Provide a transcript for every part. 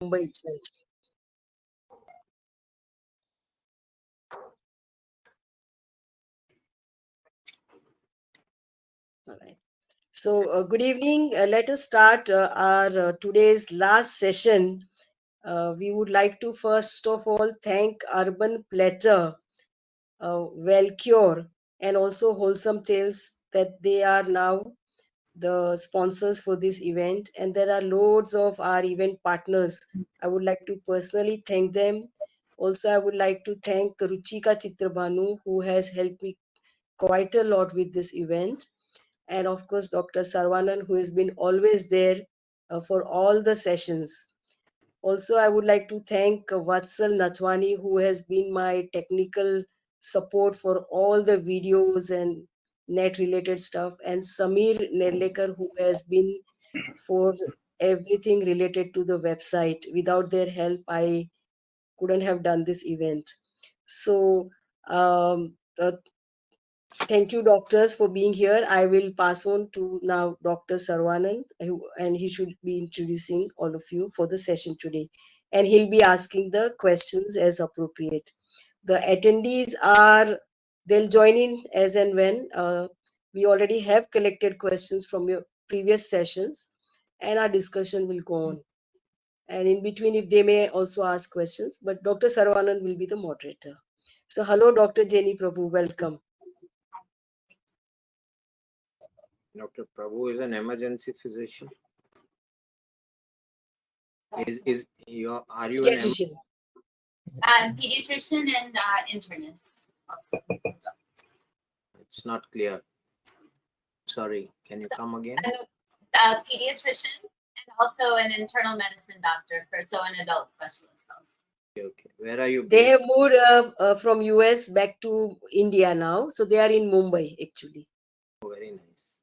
Mumbai itself. All right. So, good evening. Let us start our today's last session. We would like to first of all thank Urban Platter, Wellcure, and also Wholesome Tales that they are now the sponsors for this event. And there are loads of our event partners. I would like to personally thank them. Also, I would like to thank Ruchika Chitrabhanu, who has helped me quite a lot with this event. And of course, Dr. Sarvanan, who has been always there for all the sessions. Also, I would like to thank Vatsal Nathwani, who has been my technical support for all the videos and net related stuff, and Samir Nerlekar, who has been for everything related to the website. Without their help, I couldn't have done this event. So, thank you, doctors, for being here. I will pass on to now Dr. Sarvanan, and he should be introducing all of you for the session today. And he'll be asking the questions as appropriate. The attendees they'll join in as and when. We already have collected questions from your previous sessions, and our discussion will go on. And in between, if they may also ask questions, but Dr. Sarvanan will be the moderator. So, hello, Dr. Jenny Prabhu, welcome. Dr. Prabhu is an emergency physician. Are you Pediatrician. Pediatrician and internist also. It's not clear. Sorry, can you come again? I'm a pediatrician and also an internal medicine doctor, an adult specialist also. Okay. Where are you based? They have moved from US back to India now, so they are in Mumbai actually. Oh, very nice.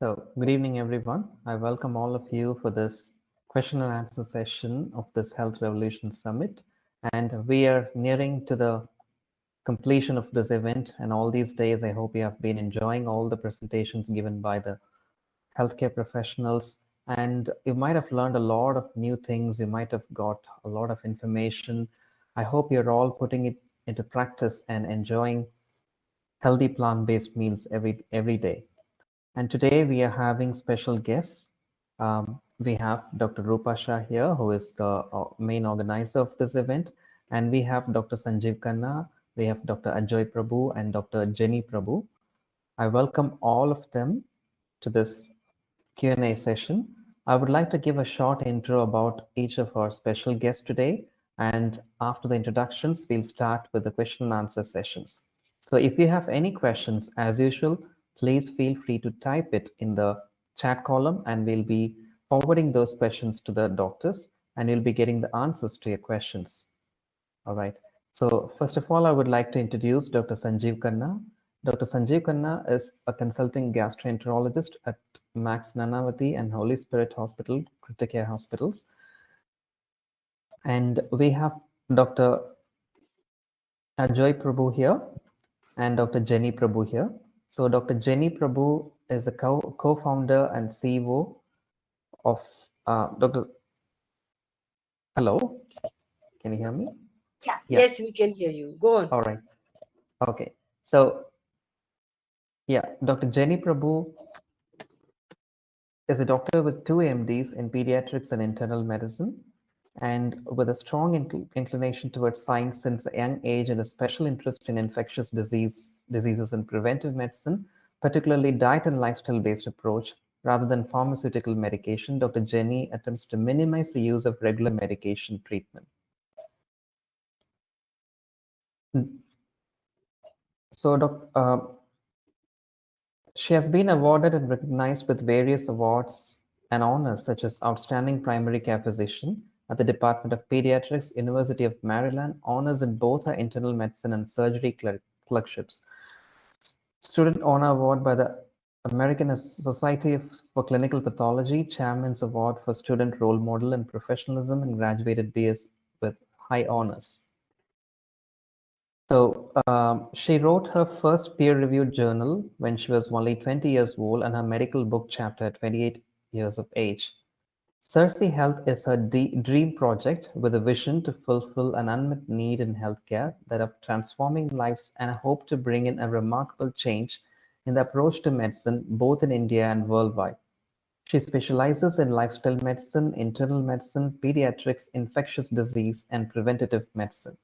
So, good evening, everyone. I welcome all of you for this question and answer session of this Health Revolution Summit. And we are nearing to the completion of this event. And all these days, I hope you have been enjoying all the presentations given by the healthcare professionals. And you might have learned a lot of new things. You might have got a lot of information. I hope you're all putting it into practice and enjoying healthy plant-based meals every day. And today we are having special guests. We have Dr. Rupa Shah here, who is the main organizer of this event. And we have Dr. Sanjeev Khanna, we have Dr. Ajoy Prabhu and Dr. Jenny Prabhu. I welcome all of them to this Q&A session. I would like to give a short intro about each of our special guests today. And after the introductions, we'll start with the question and answer sessions. So if you have any questions, as usual, please feel free to type it in the chat column and we'll be forwarding those questions to the doctors and you'll be getting the answers to your questions. All right. So first of all, I would like to introduce Dr. Sanjeev Khanna. Dr. Sanjeev Khanna is a consulting gastroenterologist at Max Nanavati and Holy Spirit Hospital, Criticare Hospitals. And we have Dr. Ajoy Prabhu here and Dr. Jenny Prabhu here. So Dr. Jenny Prabhu is a co-founder and CEO of Dr. Hello, can you hear me? Yeah. Yes, we can hear you. Go on. All right. Okay. So yeah, Dr. Jenny Prabhu is a doctor with 2 MDs in pediatrics and internal medicine, and with a strong inclination towards science since a young age and a special interest in infectious diseases and preventive medicine, particularly diet and lifestyle-based approach, rather than pharmaceutical medication. Dr. Jenny attempts to minimize the use of regular medication treatment. So, she has been awarded and recognized with various awards and honors such as Outstanding Primary Care Physician at the Department of Pediatrics, University of Maryland, honors in both her internal medicine and surgery clerkships. Student Honor Award by the American Society for Clinical Pathology, Chairman's Award for Student Role Model and Professionalism, and graduated BS with high honors. So she wrote her first peer-reviewed journal when she was only 20 years old, and her medical book chapter at 28 years of age. Cersei Health is a dream project with a vision to fulfill an unmet need in healthcare that are transforming lives and hope to bring in a remarkable change in the approach to medicine both in India and worldwide. She specializes in lifestyle medicine, internal medicine, pediatrics, infectious disease, and preventative medicine.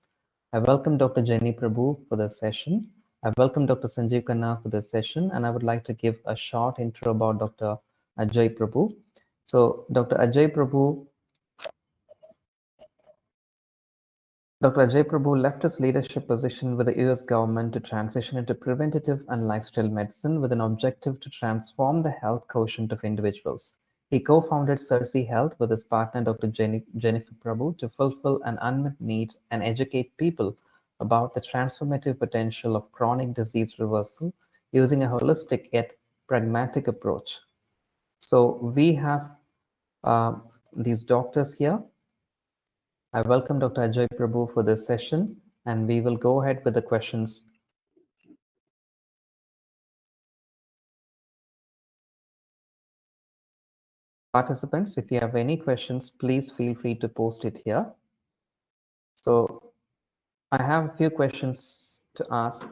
I welcome Dr. Jenny Prabhu for this session. I welcome Dr. Sanjeev Khanna for this session, and I would like to give a short intro about Dr. Ajay Prabhu. So, Dr. Ajay Prabhu left his leadership position with the US government to transition into preventative and lifestyle medicine with an objective to transform the health quotient of individuals. He co-founded Cersei Health with his partner Dr. Jennifer Prabhu to fulfill an unmet need and educate people about the transformative potential of chronic disease reversal using a holistic yet pragmatic approach. So we have these doctors here. I welcome Dr. Ajay Prabhu for this session, and we will go ahead with the questions. Participants, if you have any questions, please feel free to post it here. So I have a few questions to ask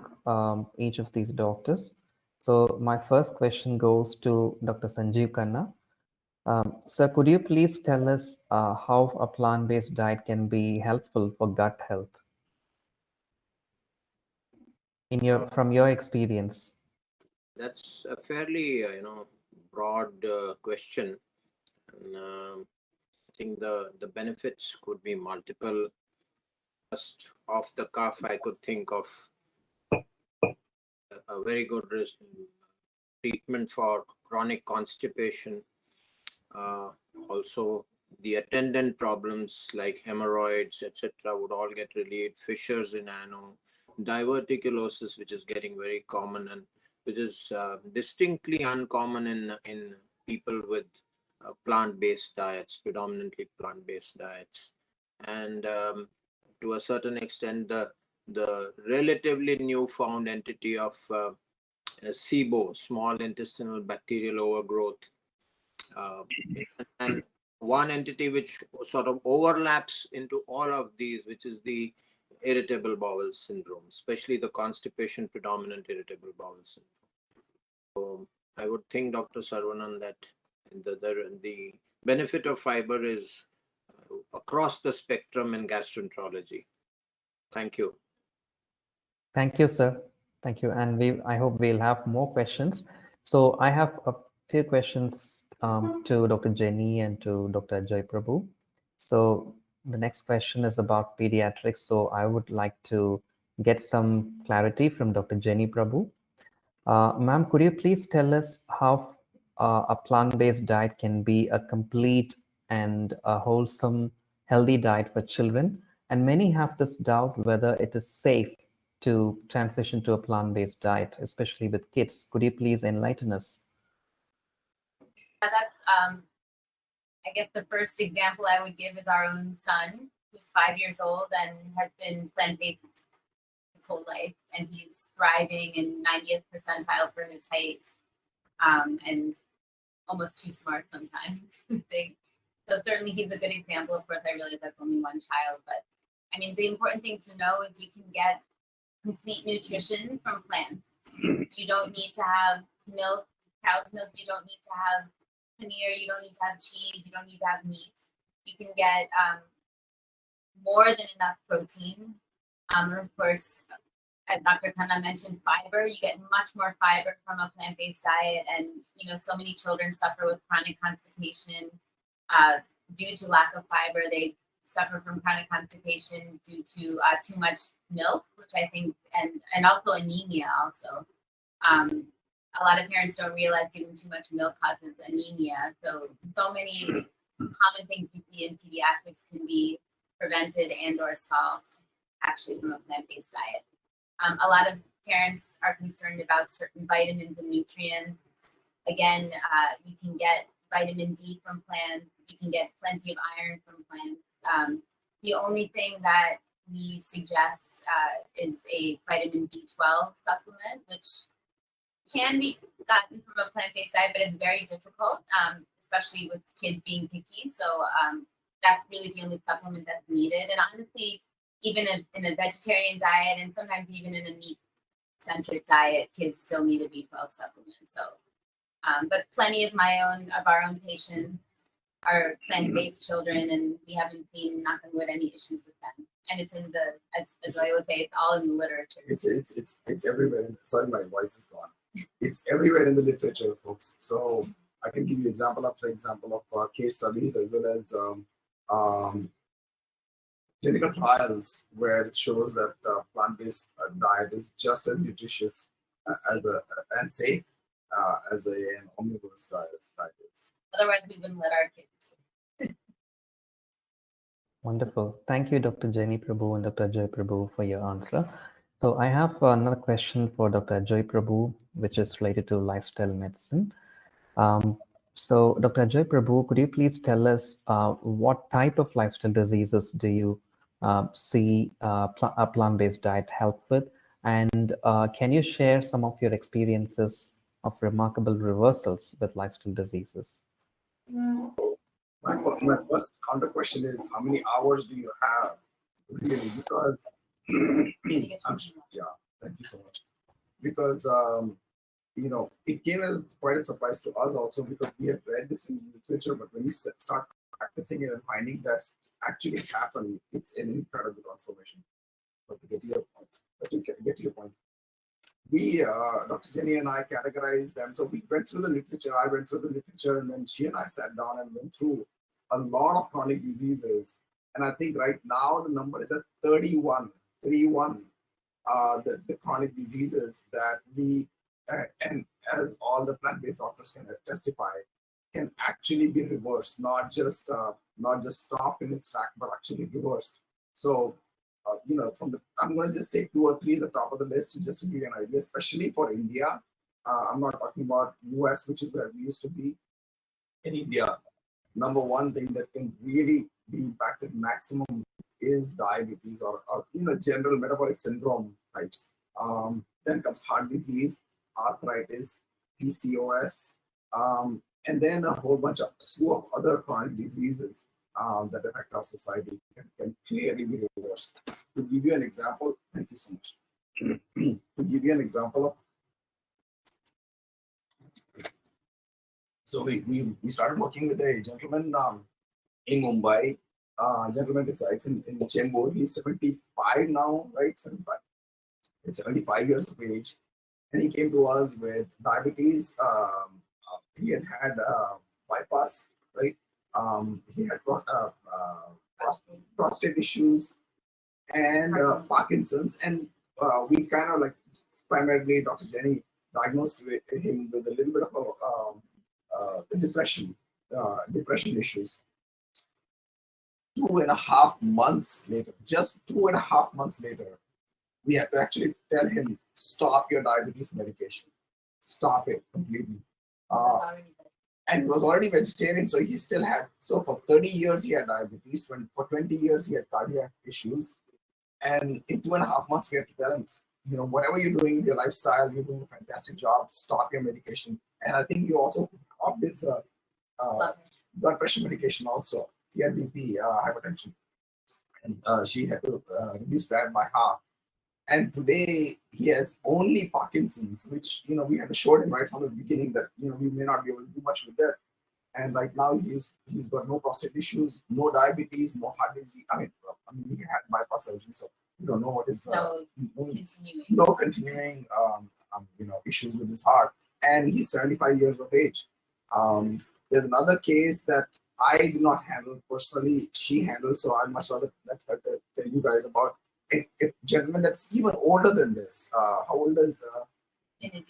each of these doctors. So my first question goes to Dr. Sanjeev Khanna. Sir, could you please tell us how a plant-based diet can be helpful for gut health? From your experience. That's a fairly broad question. And, I think the benefits could be multiple. Just off the cuff, I could think of a very good treatment for chronic constipation. Also, the attendant problems like hemorrhoids, etc., would all get relieved. Fissures in ano, diverticulosis, which is getting very common and which is distinctly uncommon in people with plant-based diets, predominantly plant-based diets, and to a certain extent, the relatively newfound entity of SIBO, small intestinal bacterial overgrowth, and one entity which sort of overlaps into all of these, which is the irritable bowel syndrome, especially the constipation predominant irritable bowel syndrome. So I would think, Dr. Saravanan, that the benefit of fiber is across the spectrum in gastroenterology. Thank you. Thank you, sir. Thank you. And I hope we'll have more questions. So I have a few questions to Dr. Jenny and to Dr. Ajay Prabhu. So the next question is about pediatrics. So I would like to get some clarity from Dr. Jenny Prabhu. Ma'am, could you please tell us how a plant-based diet can be a complete and a wholesome, healthy diet for children? And many have this doubt whether it is safe to transition to a plant-based diet, especially with kids. Could you please enlighten us? That's, I guess the first example I would give is our own son, who's 5 years old and has been plant-based his whole life, and he's thriving in 90th percentile for his height, and almost too smart sometimes to think. So certainly he's a good example. Of course, I realize that's only one child, but I mean, the important thing to know is you can get complete nutrition from plants. You don't need to have milk, cow's milk. You don't need to have paneer. You don't need to have cheese. You don't need to have meat. You can get more than enough protein. Of course, as Dr. Khanna mentioned, fiber. You get much more fiber from a plant-based diet, and so many children suffer with chronic constipation due to lack of fiber. They suffer from chronic constipation due to too much milk, which I think, and also anemia. Also, a lot of parents don't realize giving too much milk causes anemia. So many common things we see in pediatrics can be prevented and/or solved actually from a plant-based diet. A lot of parents are concerned about certain vitamins and nutrients. Again, you can get vitamin D from plants. You can get plenty of iron from plants. The only thing that we suggest is a vitamin B12 supplement, which can be gotten from a plant-based diet, but it's very difficult, especially with kids being picky. So that's really the only supplement that's needed. And honestly, even in a vegetarian diet, and sometimes even in a meat-centric diet, kids still need a B12 supplement. So, but plenty of our own patients are plant-based children, and we haven't seen, knock on wood, any issues with them. And it's in the, as I would say, it's all in the literature. It's everywhere. Sorry, my voice is gone. It's everywhere in the literature, folks. So I can give you example of case studies as well as clinical trials where it shows that plant-based diet is just as nutritious and safe as an omnivorous diet is. Otherwise, we wouldn't let our kids do it. Wonderful. Thank you, Dr. Jenny Prabhu and Dr. Joy Prabhu, for your answer. So I have another question for Dr. Joy Prabhu, which is related to lifestyle medicine. So Dr. Joy Prabhu, could you please tell us what type of lifestyle diseases do you see a plant-based diet help with? And can you share some of your experiences of remarkable reversals with lifestyle diseases? My first counter question is, how many hours do you have, really? Because yeah, thank you so much. Because it came as quite a surprise to us also, because we had read this in literature, but when you start practicing it and finding that's actually happened, it's an incredible transformation. But to get to your point, we, Dr. Jenny and I, categorized them. So we went through the literature. I went through the literature, and then she and I sat down and went through a lot of chronic diseases. And I think right now the number is at 31. The chronic diseases that we, and as all the plant-based doctors can testify, can actually be reversed, not just stop in its track, but actually reversed. So, I'm going to just take 2 or 3 at the top of the list to just to give you an idea, especially for India. I'm not talking about US, which is where we used to be. In India, number one thing that can really be impacted maximum is diabetes or general metabolic syndrome types. Then comes heart disease, arthritis, PCOS, and then a whole bunch of slew of other chronic diseases that affect our society can clearly be reversed. To give you an example, thank you so much. To give you an example of, so we started working with a gentleman in Mumbai. Gentleman resides in Chembur. He's 75 now, right? 75. It's 75 years of age, and he came to us with diabetes. He had bypass, right? He had prostate issues and Parkinson's, and we kind of primarily Dr. Jenny diagnosed him with a little bit of depression issues. 2.5 months later, just 2.5 months later, we had to actually tell him, stop your diabetes medication, stop it completely. And he was already vegetarian, so he still had, so for 30 years he had diabetes, for 20 years he had cardiac issues. And in 2.5 months, we had to tell him, whatever you're doing with your lifestyle, you're doing a fantastic job, stop your medication. And I think you also stopped his blood pressure medication also. He had BP, hypertension. And she had to reduce that by half. And today he has only Parkinson's, which, we had to show him right from the beginning that, we may not be able to do much with that. And right now he's got no prostate issues, no diabetes, no heart disease. I mean, he had bypass surgery, so we don't know what is no continuing issues with his heart. And he's 75 years of age. There's another case that I do not handle personally. She handles, so I must rather let her tell you guys about a gentleman that's even older than this. How old is? In his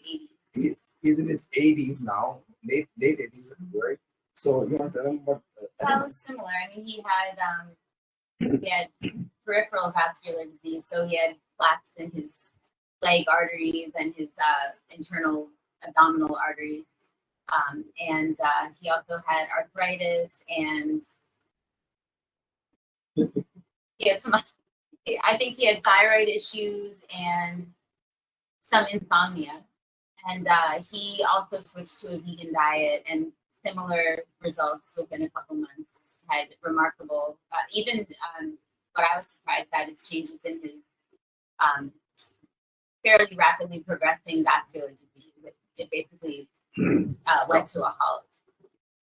80s. He's in his 80s now, late 80s, right? So you want to tell him about? That was similar. I mean, he had peripheral vascular disease, so he had plaques in his leg arteries and his internal abdominal arteries, and he also had arthritis, and he had some. I think he had thyroid issues and some insomnia, And he also switched to a vegan diet, and similar results within a couple months. Had remarkable, even what I was surprised at is changes in his fairly rapidly progressing vascular disease. It basically led to a halt.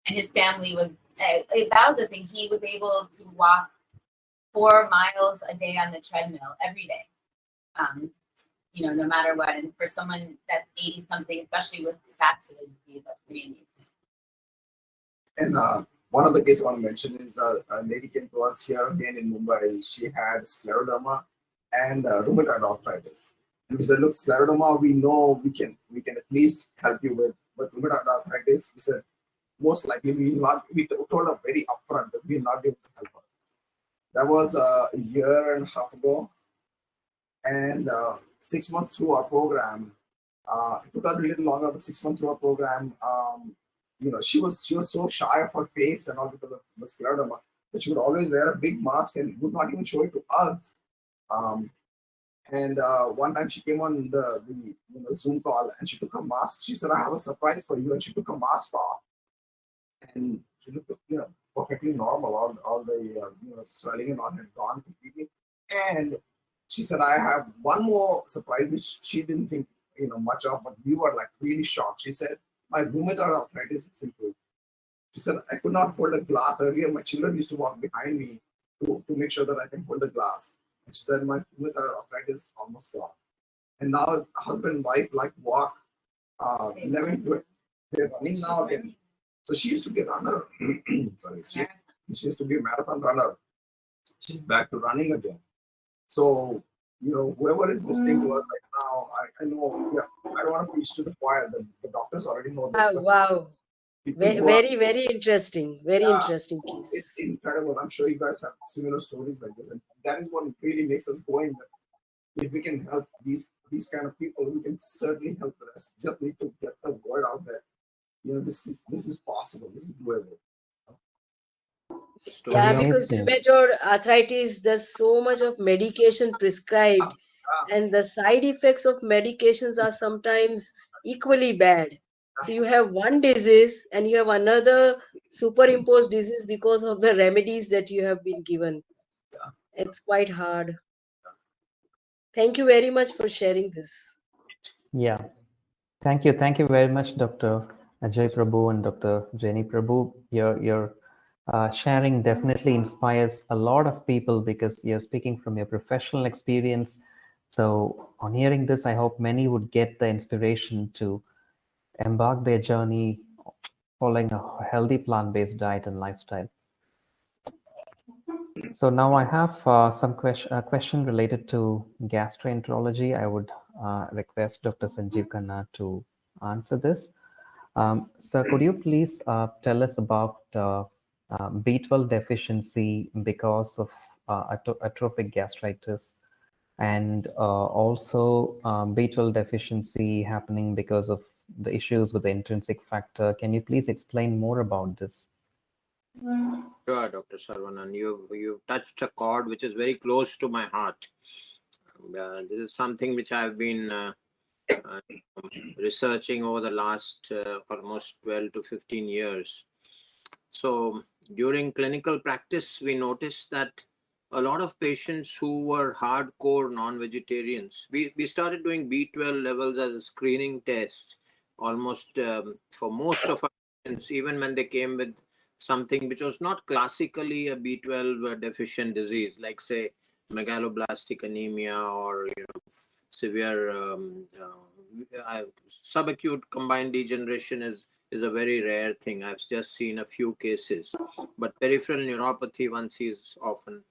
And his family was, that was the thing, he was able to walk 4 miles a day on the treadmill every day, no matter what. And for someone that's 80 something, especially with vascular disease, that's pretty amazing. And one of the cases I want to mention is a lady came to us here again in Mumbai. She had scleroderma and rheumatoid arthritis. And we said, look, scleroderma, we know we can at least help you with, but rheumatoid arthritis, we said, most likely we told her very upfront that we will not be able to help her. That was a year and a half ago. And 6 months through our program, it took us a little longer, but 6 months through our program, she was so shy of her face and all because of the scleroderma, but she would always wear a big mask and would not even show it to us. And one time she came on the Zoom call and she took her mask. She said, "I have a surprise for you," and she took her mask off, and she looked, perfectly normal. All the swelling and all had gone completely. And she said, "I have one more surprise," which she didn't think much of, but we were like really shocked. She said, "My rheumatoid arthritis is improved." She said, "I could not hold a glass earlier. My children used to walk behind me to make sure that I can hold the glass." And she said, "My rheumatoid arthritis is almost gone." And now husband and wife walk 11 to they're running now again. So she used to be a runner. Sorry, she used to be a marathon runner. She's back to running again. So, whoever is listening to us right now, I know, I don't want to preach to the choir. The doctors already know this. Wow. Very, very interesting. Very interesting case. It's incredible. I'm sure you guys have similar stories like this. And that is what really makes us going. That if we can help these kind of people, we can certainly help the rest. Just need to get the word out there. This is possible. This is doable. Yeah, because rheumatoid arthritis, there's so much of medication prescribed, and the side effects of medications are sometimes equally bad. So you have one disease and you have another superimposed disease because of the remedies that you have been given. It's quite hard. Thank you very much for sharing this. Yeah. Thank you. Thank you very much, Dr. Ajay Prabhu and Dr. Jenny Prabhu. Your sharing definitely inspires a lot of people because you're speaking from your professional experience. So on hearing this, I hope many would get the inspiration to embark their journey following a healthy plant-based diet and lifestyle. So now I have some question related to gastroenterology. I would request Dr. Sanjeev Khanna to answer this. So could you please tell us about B12 deficiency because of atrophic gastritis, and also B12 deficiency happening because of the issues with the intrinsic factor? Can you please explain more about this? Sure, Dr. Saravanan. You've touched a chord which is very close to my heart. This is something which I've been researching over the last almost 12 to 15 years. So during clinical practice, we noticed that a lot of patients who were hardcore non-vegetarians, we started doing B12 levels as a screening test almost for most of our patients, even when they came with something which was not classically a B12 deficient disease, like say megaloblastic anemia or severe subacute combined degeneration is a very rare thing. I've just seen a few cases, but peripheral neuropathy one sees often.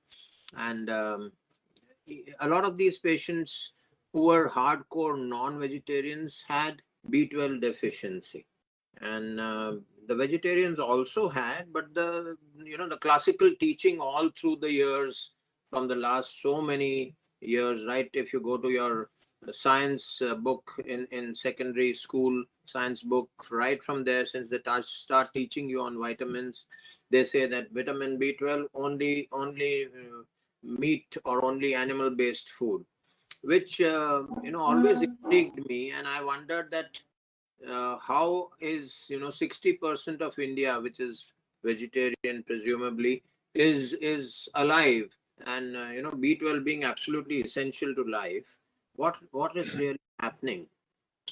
And a lot of these patients who were hardcore non-vegetarians had B12 deficiency. And the vegetarians also had, but the classical teaching all through the years from the last so many years, right? If you go to your science book in secondary school, science book, right from there, since they start teaching you on vitamins, they say that vitamin B12 only meat or only animal based food, which always intrigued me, and I wondered that how is 60% of India, which is vegetarian, presumably, is alive, and B12 being absolutely essential to life. What is really happening?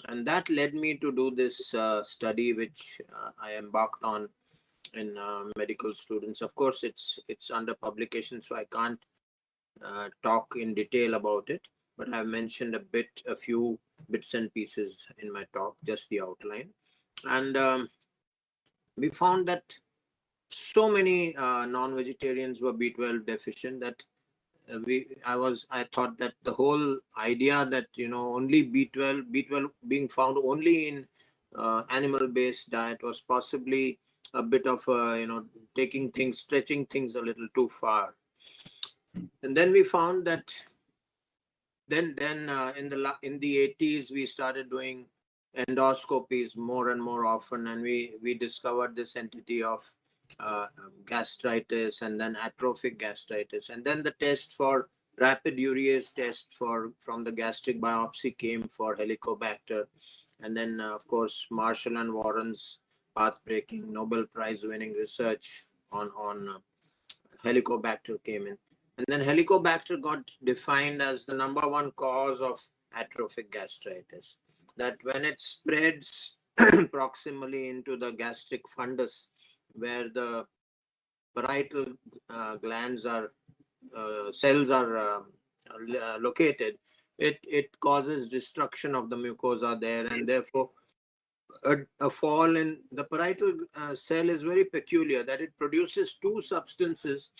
And that led me to do this study, which I embarked on in medical students. Of course, it's under publication, so I can't talk in detail about it, but I've mentioned a few bits and pieces in my talk, just the outline. And we found that so many non-vegetarians were B12 deficient that I thought that the whole idea that only B12 being found only in animal-based diet was possibly a bit of stretching things a little too far. And then we found that then in the 80s we started doing endoscopies more and more often, and we discovered this entity of gastritis, and then atrophic gastritis, and then the test for rapid urease test from the gastric biopsy came for Helicobacter, and then of course Marshall and Warren's path-breaking Nobel Prize winning research on Helicobacter came in. And then Helicobacter got defined as the #1 cause of atrophic gastritis. That when it spreads proximally into the gastric fundus, where the parietal glands are cells are located, it causes destruction of the mucosa there, and therefore a fall in the parietal cell is very peculiar, that it produces two substances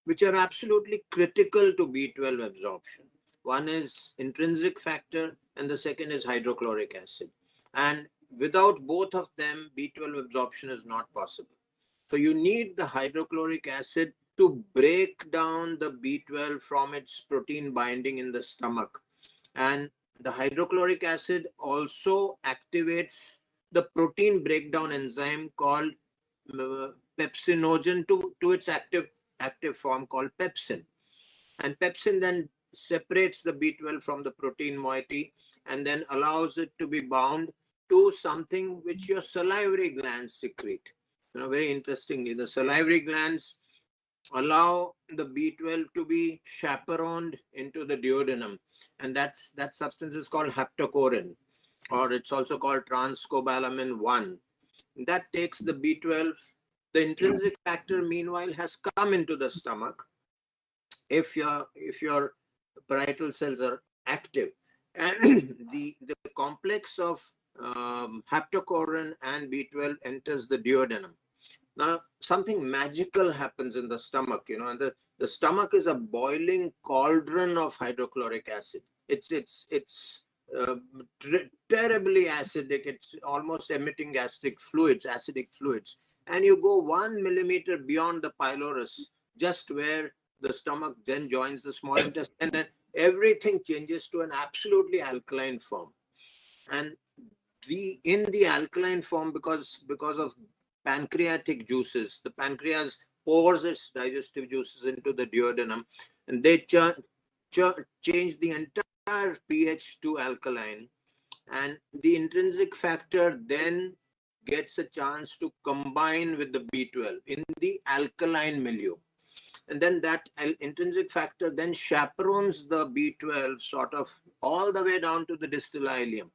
which are absolutely critical to B12 absorption. One is intrinsic factor and the second is hydrochloric acid. And without both of them, B12 absorption is not possible. So you need the hydrochloric acid to break down the B12 from its protein binding in the stomach. And the hydrochloric acid also activates the protein breakdown enzyme called pepsinogen to its active form called pepsin. And pepsin then separates the B12 from the protein moiety and then allows it to be bound to something which your salivary glands secrete. Very interestingly, the salivary glands allow the B12 to be chaperoned into the duodenum, and that substance is called haptocorin, or it's also called transcobalamin 1. That takes the B12. The intrinsic factor, meanwhile, has come into the stomach if your parietal cells are active, and the complex of haptocorin and B12 enters the duodenum. Now, something magical happens in the stomach, and the stomach is a boiling cauldron of hydrochloric acid. It's terribly acidic. It's almost emitting gastric fluids, acidic fluids. And you go 1 millimeter beyond the pylorus, just where the stomach then joins the small intestine, and everything changes to an absolutely alkaline form. And in the alkaline form, because of pancreatic juices, the pancreas pours its digestive juices into the duodenum, and they change the entire pH to alkaline, and the intrinsic factor then gets a chance to combine with the B12 in the alkaline milieu. And then that intrinsic factor then chaperones the B12 sort of all the way down to the distal ileum,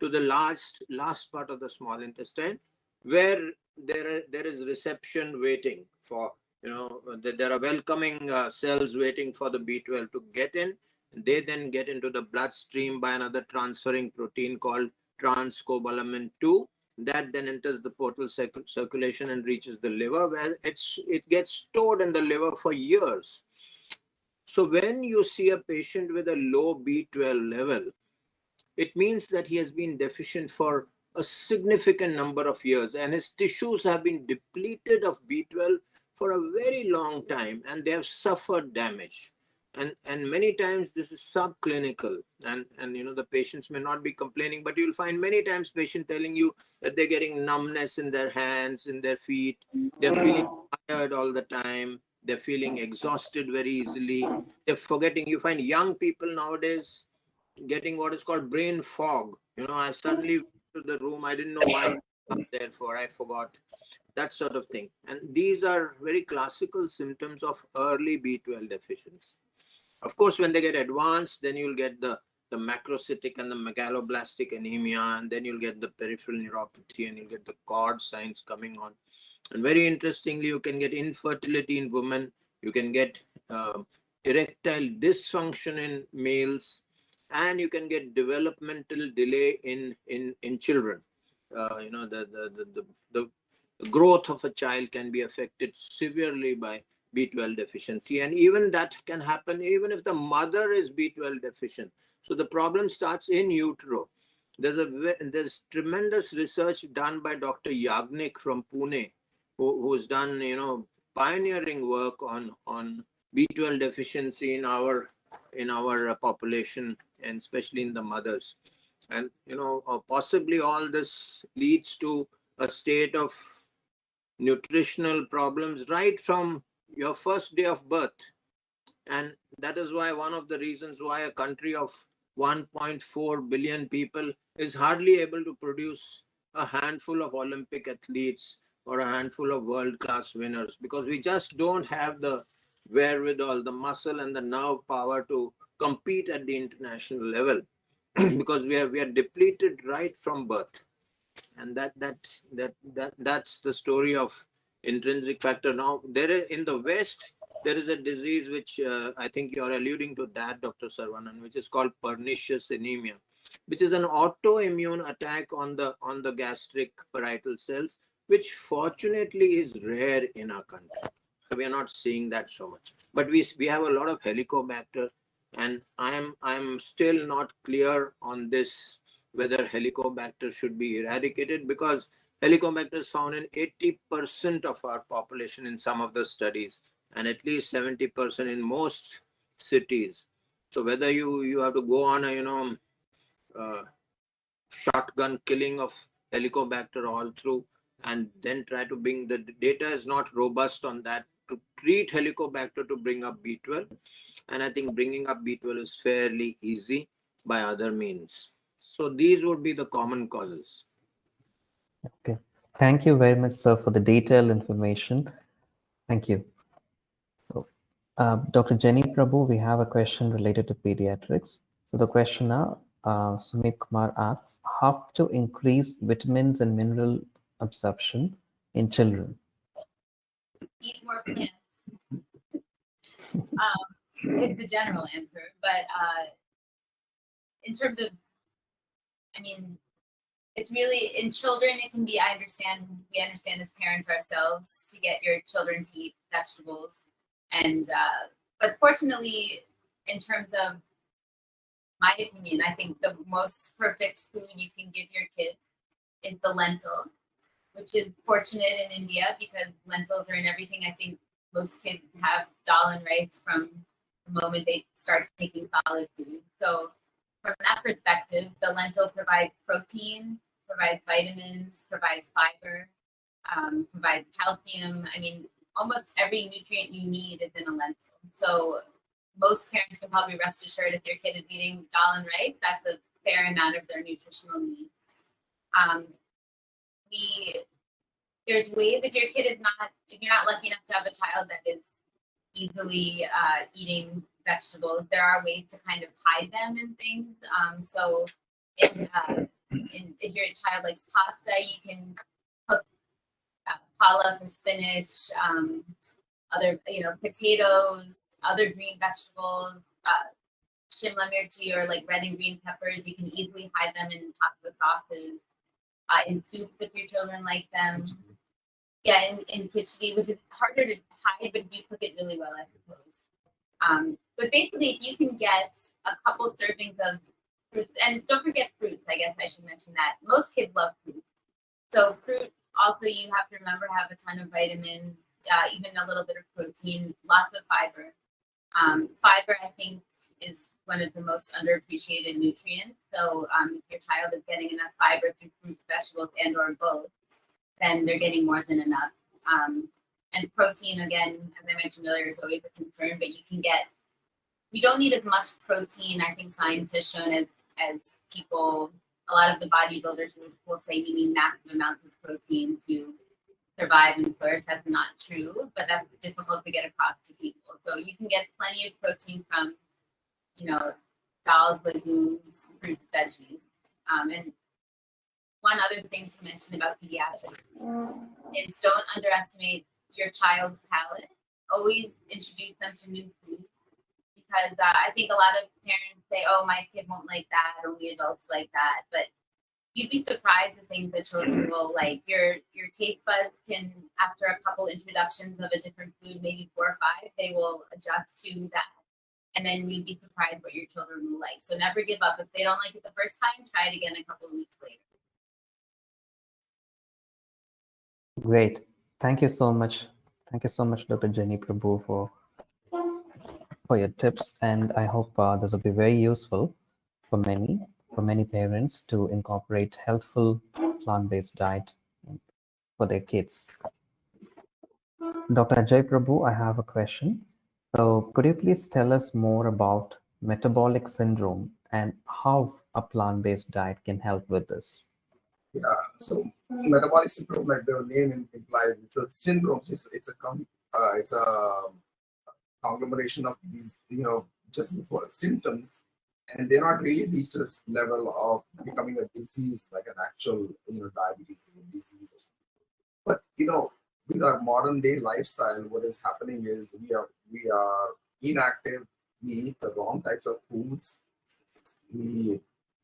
to the last part of the small intestine, where there is reception waiting for, there are welcoming cells waiting for the B12 to get in. They then get into the bloodstream by another transferring protein called transcobalamin 2. That then enters the portal circulation and reaches the liver, where it gets stored in the liver for years. So when you see a patient with a low B12 level, it means that he has been deficient for a significant number of years, and his tissues have been depleted of B12 for a very long time, and they have suffered damage. And many times this is subclinical, and the patients may not be complaining, but you'll find many times patient telling you that they're getting numbness in their hands, in their feet, they're feeling tired all the time, they're feeling exhausted very easily, they're forgetting. You find young people nowadays getting what is called brain fog. I suddenly to the room. I didn't know why I'm there for. I forgot. That sort of thing. And these are very classical symptoms of early B12 deficiency. Of course, when they get advanced, then you'll get the macrocytic and the megaloblastic anemia, and then you'll get the peripheral neuropathy, and you'll get the cord signs coming on. And very interestingly, you can get infertility in women. You can get erectile dysfunction in males, and you can get developmental delay in children. The growth of a child can be affected severely by B12 deficiency, and even that can happen even if the mother is B12 deficient. So the problem starts in utero. There's tremendous research done by Dr. Yagnik from Pune, who's done pioneering work on B12 deficiency in our population, and especially in the mothers. And possibly all this leads to a state of nutritional problems right from your first day of birth. And that is why one of the reasons why a country of 1.4 billion people is hardly able to produce a handful of Olympic athletes or a handful of world-class winners, because we just don't have the wherewithal, the muscle and the nerve power to compete at the international level because we are depleted right from birth. And that's the story of intrinsic factor. Now, in the West, there is a disease which I think you're alluding to that, Dr. Saravanan, which is called pernicious anemia, which is an autoimmune attack on the gastric parietal cells, which fortunately is rare in our country. We are not seeing that so much, but we have a lot of Helicobacter, and I'm still not clear on this, whether Helicobacter should be eradicated, because Helicobacter is found in 80% of our population in some of the studies, and at least 70% in most cities. So whether you have to go on a shotgun killing of Helicobacter all through, and then try to bring, the data is not robust on that, to treat Helicobacter to bring up B12. And I think bringing up B12 is fairly easy by other means. So these would be the common causes. Okay. Thank you very much, sir, for the detailed information. Thank you. So, Dr. Jenny Prabhu, we have a question related to pediatrics. So the questioner, Sumit Kumar, asks, how to increase vitamins and mineral absorption in children? Eat more plants. Is the general answer, but in terms of, it's really, in children, it can be, we understand as parents ourselves to get your children to eat vegetables. And, but fortunately, in terms of my opinion, I think the most perfect food you can give your kids is the lentil, which is fortunate in India because lentils are in everything. I think most kids have dal and rice from the moment they start taking solid food. So from that perspective, the lentil provides protein, provides vitamins, provides fiber, provides calcium. Almost every nutrient you need is in a lentil. So most parents can probably rest assured if your kid is eating dal and rice, that's a fair amount of their nutritional needs. There's ways, if you're not lucky enough to have a child that is easily eating vegetables, there are ways to kind of hide them in things. So if your child likes pasta, you can cook palak or spinach, other potatoes, other green vegetables, shimla mirchi or like red and green peppers. You can easily hide them in pasta sauces, in soups if your children like them. Yeah, in khichdi, which is harder to hide, but if you cook it really well, I suppose. But basically, if you can get a couple servings of fruits, and don't forget fruits, I guess I should mention that. Most kids love fruit. So fruit, also you have to remember, have a ton of vitamins, even a little bit of protein, lots of fiber. Fiber, I think, is one of the most underappreciated nutrients. So if your child is getting enough fiber through fruits, vegetables, and or both, then they're getting more than enough. And protein, again, as I mentioned earlier, is always a concern, but you don't need as much protein, I think science has shown, as people a lot of the bodybuilders will say you need massive amounts of protein to survive and flourish. That's not true, but that's difficult to get across to people. So you can get plenty of protein from, dals, legumes, fruits, veggies. And one other thing to mention about pediatrics is don't underestimate your child's palate. Always introduce them to new foods, because I think a lot of parents say, oh, my kid won't like that, only adults like that. But you'd be surprised the things that children will like. Your taste buds can, after a couple introductions of a different food, maybe 4 or 5, they will adjust to that. And then you'd be surprised what your children will like. So never give up. If they don't like it the first time, try it again a couple of weeks later. Great. Thank you so much. Thank you so much, Dr. Jenny Prabhu, for your tips. And I hope this will be very useful for many parents to incorporate healthful plant-based diet for their kids. Dr. Ajay Prabhu, I have a question. So could you please tell us more about metabolic syndrome and how a plant-based diet can help with this? Yeah, so metabolic syndrome, like the name implies, it's a syndrome. It's a conglomeration of these, just before symptoms, and they're not really reached this level of becoming a disease, like an actual, diabetes is a disease or something. But with our modern day lifestyle, what is happening is we are inactive. We eat the wrong types of foods. We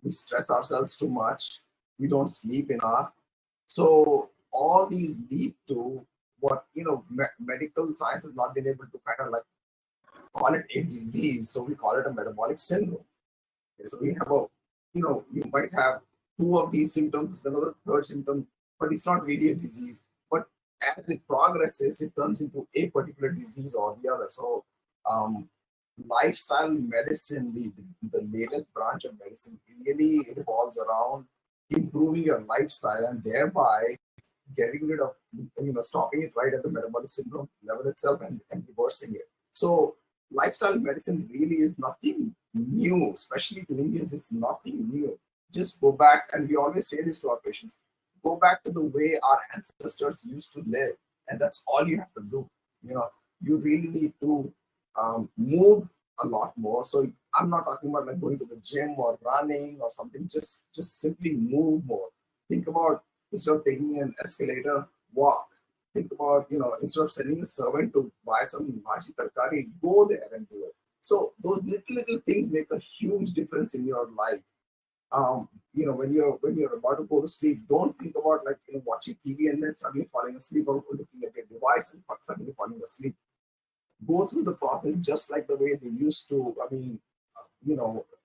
stress ourselves too much. We don't sleep enough. So all these lead to what medical science has not been able to kind of like call it a disease. So we call it a metabolic syndrome. Okay, so we have you might have 2 of these symptoms, another third symptom, but it's not really a disease. But as it progresses, it turns into a particular disease or the other. So lifestyle medicine, the latest branch of medicine, really revolves around improving your lifestyle and thereby getting rid of, stopping it right at the metabolic syndrome level itself and reversing it. So lifestyle medicine really is nothing new, especially to Indians. It's nothing new. Just go back, and we always say this to our patients, go back to the way our ancestors used to live, and that's all you have to do. You really need to move a lot more. So I'm not talking about like going to the gym or running or something, just simply move more. Think about, instead of taking an escalator, walk. Think about, instead of sending a servant to buy some bhaji tarkari, go there and do it. So those little things make a huge difference in your life. When you're about to go to sleep, don't think about like watching TV and then suddenly falling asleep, or looking at your device and suddenly falling asleep. Go through the process just like the way they used to. I mean,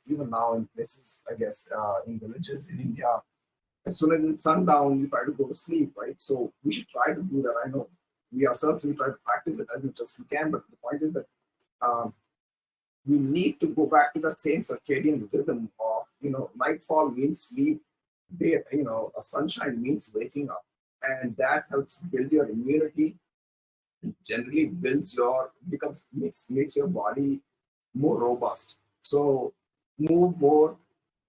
even now in places, I guess, in villages in India, as soon as it's sundown, you try to go to sleep, right? So we should try to do that. I know we ourselves, we try to practice it as much as we can, but the point is that we need to go back to that same circadian rhythm of, nightfall means sleep, day, sunshine means waking up. And that helps build your immunity. It generally makes your body more robust. So move more.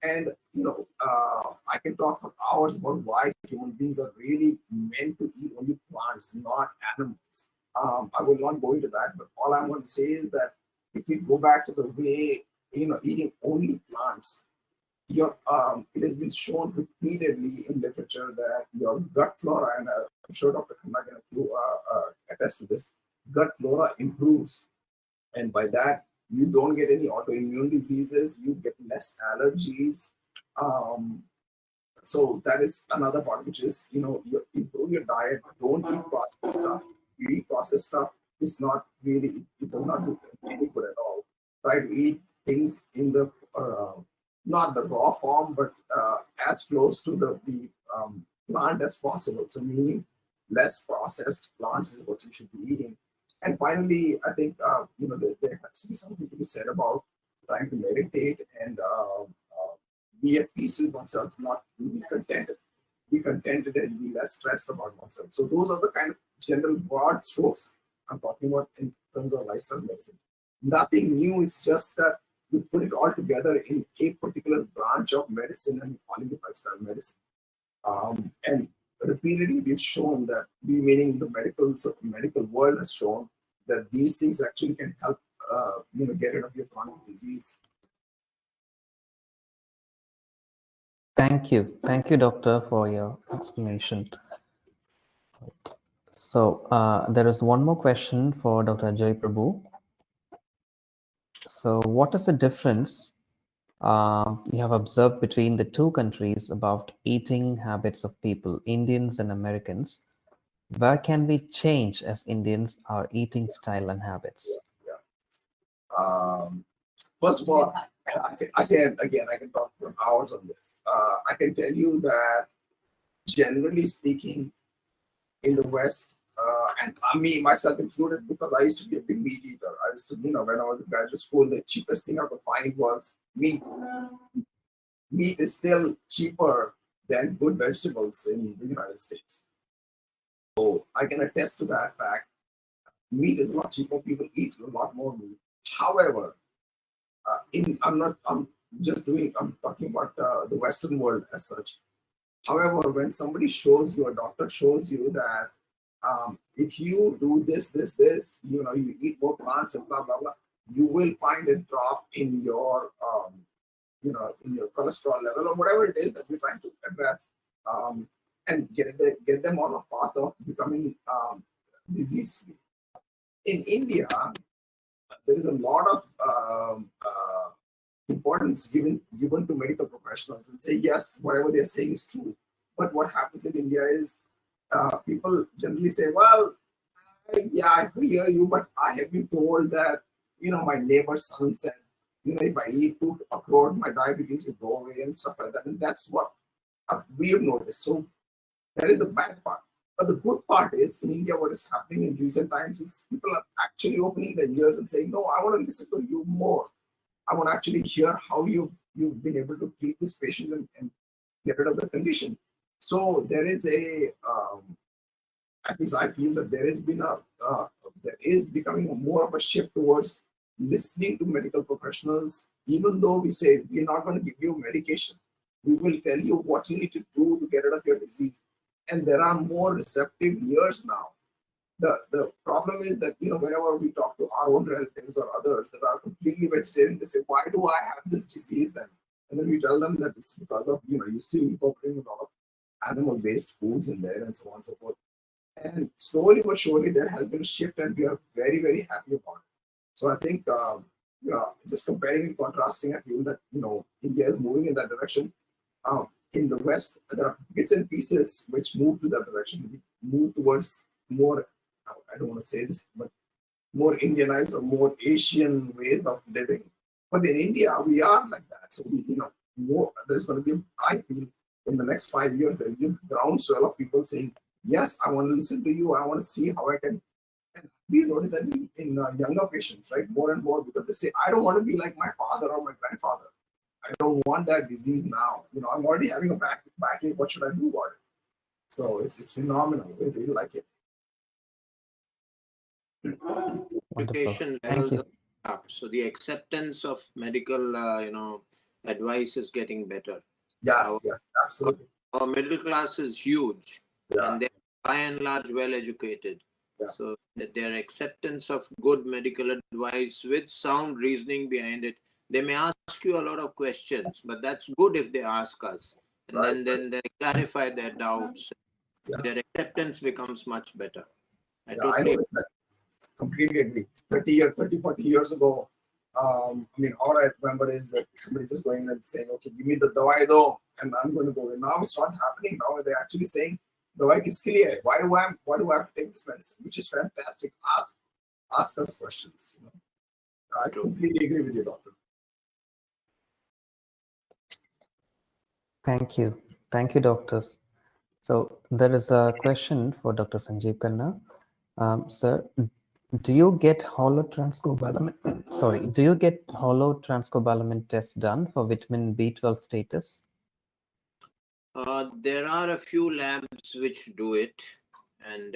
And I can talk for hours about why human beings are really meant to eat only plants, not animals. I will not go into that, but all I'm going to say is that if we go back to the way, eating only plants, it has been shown repeatedly in literature that your gut flora, and I'm sure Dr. Khanna can attest to this, gut flora improves. And by that, you don't get any autoimmune diseases, you get less allergies. So that is another part, which is, you improve your diet, don't eat processed stuff. You eat processed stuff, it's not really, it does not do any good at all. Try to eat things in the, not the raw form, but as close to the plant as possible. So meaning less processed plants is what you should be eating. And finally, I think, there has to be something to be said about trying to meditate and be at peace with oneself, not be contented. Be contented and be less stressed about oneself. So those are the kind of general broad strokes I'm talking about in terms of lifestyle medicine. Nothing new, it's just that we put it all together in a particular branch of medicine and calling it lifestyle medicine. And repeatedly we've shown that, we meaning the medical world has shown that these things actually can help get rid of your chronic disease. Thank you, doctor, for your explanation. So there is one more question for Dr. Ajay Prabhu. So what is the difference you have observed between the two countries about eating habits of people, Indians and Americans? Where can we change as Indians our eating style and habits? First of all, I can talk for hours on this. I can tell you that generally speaking, in the West, and me myself included, because I used to be a big meat eater. I used to, when I was in graduate school, the cheapest thing I could find was meat. Meat is still cheaper than good vegetables in the United States. So I can attest to that fact. Meat is a lot cheaper. People eat a lot more meat. However, I'm talking about the Western world as such. However, when somebody shows you, a doctor shows you that if you do this, you eat more plants and blah, blah, blah, you will find a drop in your, in your cholesterol level or whatever it is that we're trying to address, and get them on a path of becoming disease-free. In India, there is a lot of importance given to medical professionals and say, yes, whatever they're saying is true. But what happens in India is people generally say, well, I hear you, but I have been told that, my neighbor's son said, if I eat 2 acroad, my diabetes will go away and stuff like that. And that's what we have noticed. So that is the bad part. But the good part is, in India, what is happening in recent times is people are actually opening their ears and saying, no, I want to listen to you more. I want to actually hear how you've been able to treat this patient and get rid of the condition. So there is at least I feel that there is becoming more of a shift towards listening to medical professionals. Even though we say we're not going to give you medication, we will tell you what you need to do to get rid of your disease. And there are more receptive ears now. The problem is that, whenever we talk to our own relatives or others that are completely vegetarian, they say, why do I have this disease then? And then we tell them that it's because of, you're still incorporating a lot of animal-based foods in there and so on and so forth. And slowly but surely there has been a shift, and we are very, very happy about it. So I think, just comparing and contrasting, I feel that, India is moving in that direction. In the West, there are bits and pieces which move to that direction. We move towards more, I don't want to say this, but more Indianized or more Asian ways of living. But in India, we are like that. So there's going to be, I feel, in the next 5 years, there will be a groundswell of people saying, yes, I want to listen to you. I want to see how I can. And we notice that in younger patients, right, more and more, because they say, I don't want to be like my father or my grandfather. I don't want that disease now. I'm already having a backache. What should I do about it? So it's phenomenal. We really like it. Education levels are up. So the acceptance of medical, advice is getting better. Yes, absolutely. Our middle class is huge, and they're by and large well educated. Yeah. So their acceptance of good medical advice with sound reasoning behind it. They may ask you a lot of questions, but that's good if they ask us, and then they clarify their doubts. Yeah. Their acceptance becomes much better. I noticed that. Completely agree. 40 years ago, all I remember is that somebody just going in and saying, okay, give me the dawai do, and I'm going to go. And now it's not happening. Now they're actually saying, dawai kiske liye hai? Why do I have to take this medicine? Which is fantastic. Ask us questions. I completely agree with you, doctor. Thank you, doctors. So there is a question for Dr. Sanjeev Khanna. Sir, do you get hollow transcobalamin? Do you get hollow transcobalamin test done for vitamin B12 status? There are a few labs which do it, and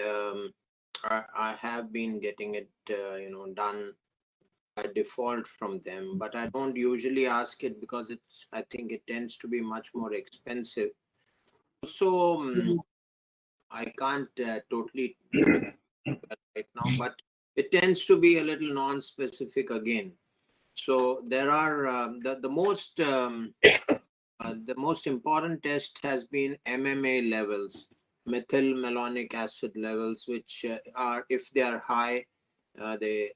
I have been getting it, done by default from them, but I don't usually ask it because I think it tends to be much more expensive. So I can't totally right now, but it tends to be a little non-specific again. So there are the most important test has been MMA levels, methylmalonic acid levels, which are, if they are high, they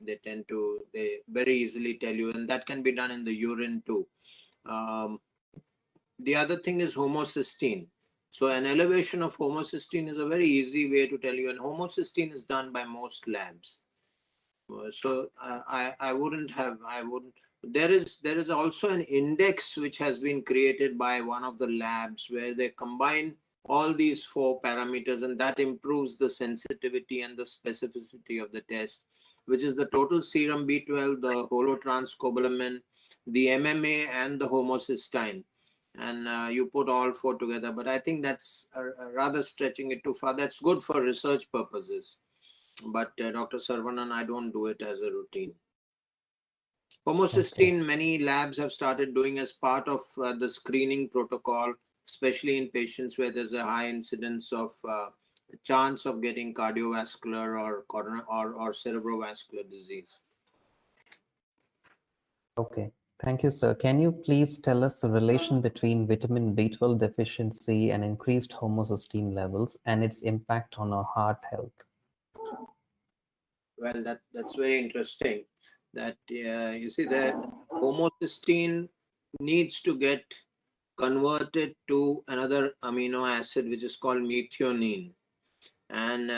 very easily tell you, and that can be done in the urine too. The other thing is homocysteine. So an elevation of homocysteine is a very easy way to tell you, and homocysteine is done by most labs. So I wouldn't. There is also an index which has been created by one of the labs where they combine all these 4 parameters, and that improves the sensitivity and the specificity of the test, which is the total serum B12, the holotranscobalamin, the MMA, and the homocysteine. And you put all 4 together, but I think that's rather stretching it too far. That's good for research purposes, but Dr. Sarvanan, I don't do it as a routine. Homocysteine, many labs have started doing as part of the screening protocol, especially in patients where there's a high incidence of chance of getting cardiovascular or cerebrovascular disease. Okay, thank you, sir. Can you please tell us the relation between vitamin B12 deficiency and increased homocysteine levels and its impact on our heart health? Well, that's very interesting. That you see that homocysteine needs to get converted to another amino acid, which is called methionine, and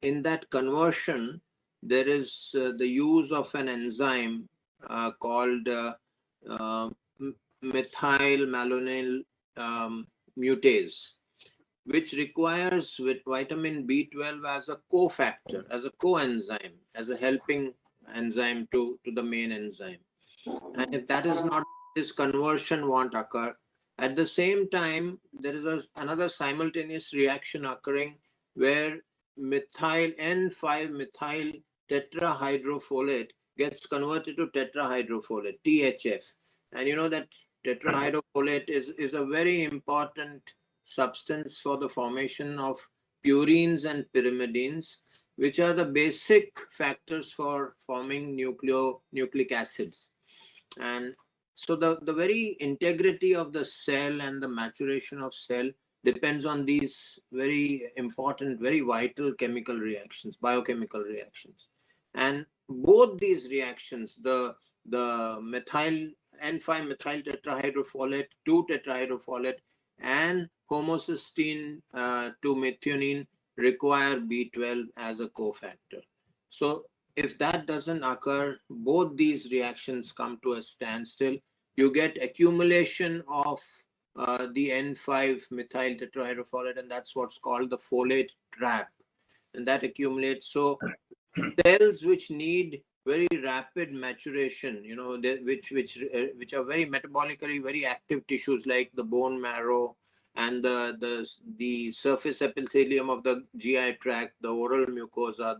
in that conversion, there is the use of an enzyme called methylmalonyl mutase, which requires with vitamin B12 as a cofactor, as a coenzyme, as a helping enzyme to the main enzyme. And if that is not, this conversion won't occur. At the same time, there is another simultaneous reaction occurring where N5-methyl tetrahydrofolate gets converted to tetrahydrofolate, THF. And you know that tetrahydrofolate is a very important substance for the formation of purines and pyrimidines, which are the basic factors for forming nucleic acids. And so the very integrity of the cell and the maturation of cell depends on these very important, very vital chemical reactions, biochemical reactions. And both these reactions, the methyl N5-methyl tetrahydrofolate, 2-tetrahydrofolate, and homocysteine to methionine require B12 as a cofactor. So if that doesn't occur, both these reactions come to a standstill. You get accumulation of the N5-methyl tetrahydrofolate, and that's what's called the folate trap, and that accumulates. So cells which need very rapid maturation, which are very metabolically very active tissues like the bone marrow and the surface epithelium of the GI tract, the oral mucosa,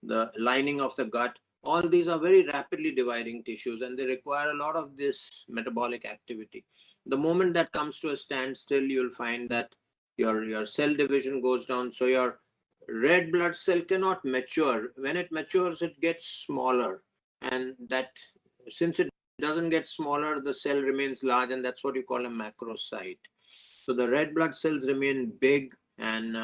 the lining of the gut, all these are very rapidly dividing tissues, and they require a lot of this metabolic activity. The moment that comes to a standstill, you'll find that your cell division goes down. So your red blood cell cannot mature. When it matures, it gets smaller, and that, since it doesn't get smaller, the cell remains large, and that's what you call a macrocyte. So the red blood cells remain big, and